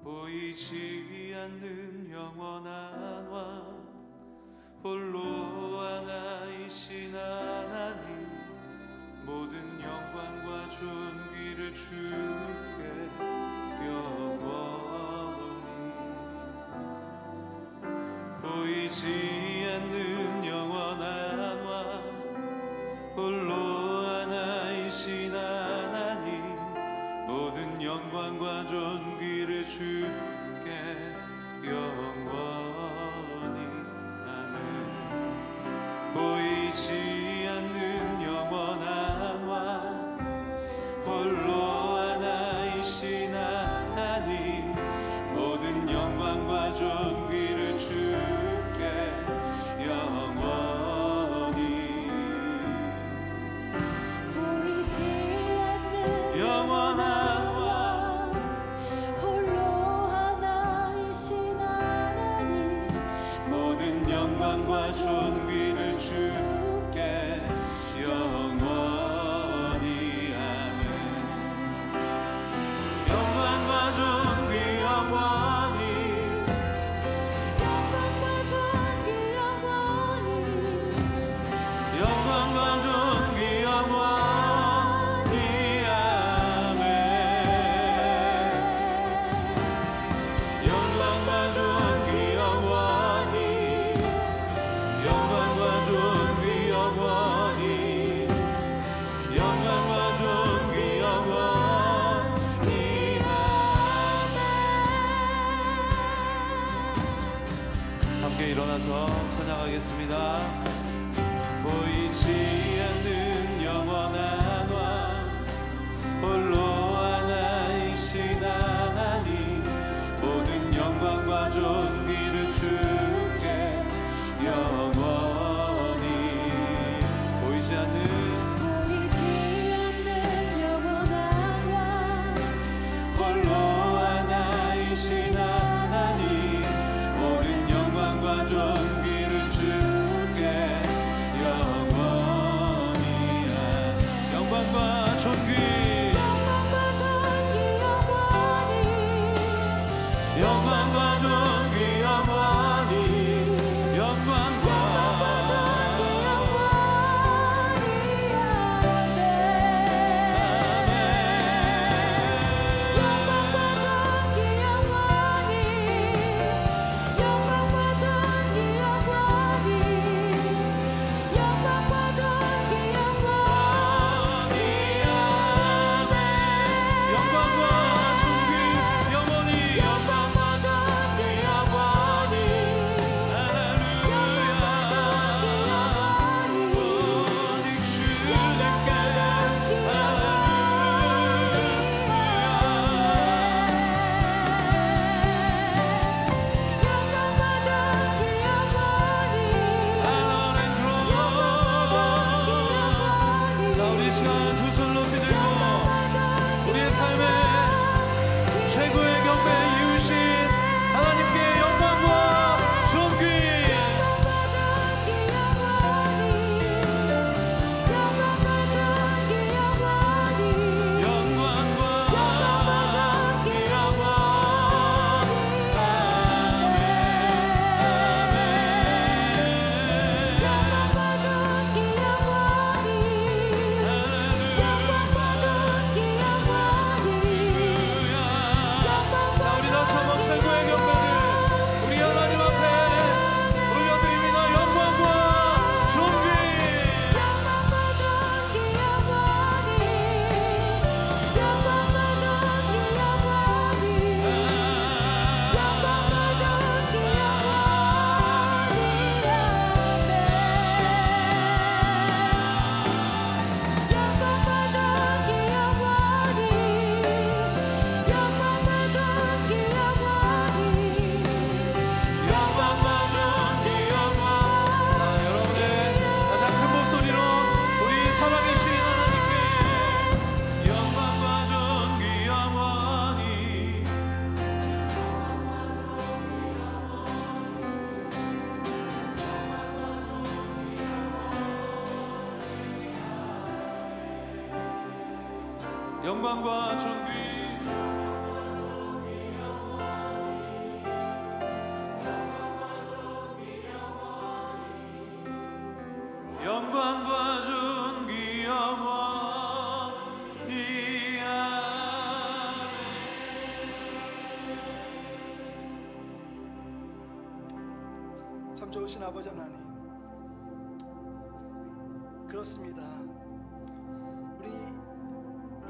보이지 않는 영원한 왕 홀로 하나이신 하나님 모든 영광과 존귀를 주께 영원히 보이지 않는 영원한 왕 홀로 하나이신 하나님 모든 영광과 존귀를 주께 영원히 아멘 보이지 않는 영원한 왕 홀로 하나이신 하나님 모든 영광과 존귀를 주께 영원히 보이지 않는 영원한 왕 홀로 하나이신 하나님 모든 영광과 존귀를 주께 영원히 아멘 영광과 존귀 영원히 영광과 존귀 영원히 영광과 존귀 영원히 아멘 영광과 존귀 영원히 영광과 존귀 영원히 영광과 존귀 영원히 함께 일어나서 찬양하겠습니다. 보이지 않는 영원한 왕 홀로 하나이신 하나님 모든 영광과 존귀를 주께 영원히 보이지 않는 보이지 않는 영원한 왕 홀로 하나이신 하나님 모든 영광과 존귀를 주께 영원히 영광과 존귀 영광과 존귀 영원히 영광과 존귀 영원히 영광과 영광과 존귀 영원히 영광과 존귀 영원히 할렐루야 오직 주님께 자 우리 시간 두 손 높이 들고 우리의 삶의 최고의 경배 이으신 하나님께 영광과 존귀 영광과 존귀 영원히 자 우리 다시 한번 최고의 경배를 우리 하나님 앞에 올려드립니다. 영광과 존귀 영광과 존귀 영원 자 여러분의 가장 큰 목소리로 우리 살아계신 하나님께 영광과 존귀 영원히 영광과 존귀 좋으신 아버지 하나님, 그렇습니다. 우리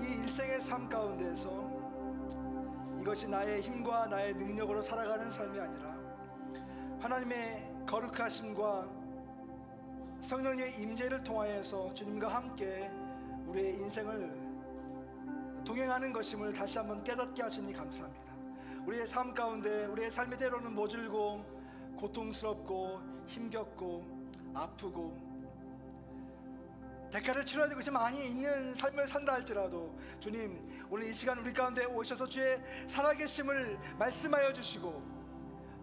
이 일생의 삶 가운데서 이것이 나의 힘과 나의 능력으로 살아가는 삶이 아니라 하나님의 거룩하심과 성령의 임재를 통하여서 주님과 함께 우리의 인생을 동행하는 것임을 다시 한번 깨닫게 하시니 감사합니다. 우리의 삶 가운데 우리의 삶이 때로는 모질고 고통스럽고 힘겹고 아프고 대가를 치러야 될 것이 많이 있는 삶을 산다 할지라도 주님, 오늘 이 시간 우리 가운데 오셔서 주의 살아계심을 말씀하여 주시고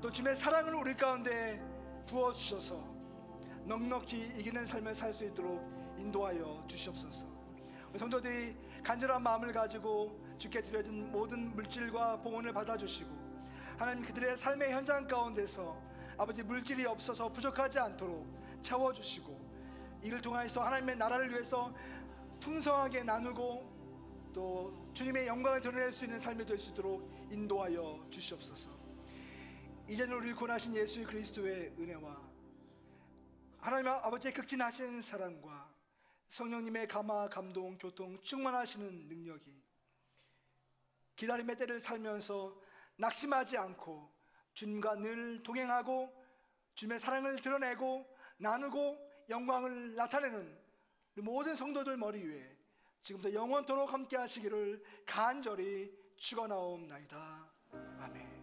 또 주님의 사랑을 우리 가운데 부어주셔서 넉넉히 이기는 삶을 살 수 있도록 인도하여 주시옵소서. 우리 성도들이 간절한 마음을 가지고 주께 드려진 모든 물질과 봉헌을 받아주시고 하나님 그들의 삶의 현장 가운데서 아버지 물질이 없어서 부족하지 않도록 채워주시고 이를 통해서 하나님의 나라를 위해서 풍성하게 나누고 또 주님의 영광을 드러낼 수 있는 삶이 될 수 있도록 인도하여 주시옵소서. 이제는 우리를 구원하신 예수 그리스도의 은혜와 하나님 아버지의 극진하신 사랑과 성령님의 감화, 감동, 교통, 충만하시는 능력이 기다림의 때를 살면서 낙심하지 않고 주님과 늘 동행하고 주님의 사랑을 드러내고 나누고 영광을 나타내는 모든 성도들 머리 위에 지금부터 영원토록 함께 하시기를 간절히 축원하옵나이다. 아멘.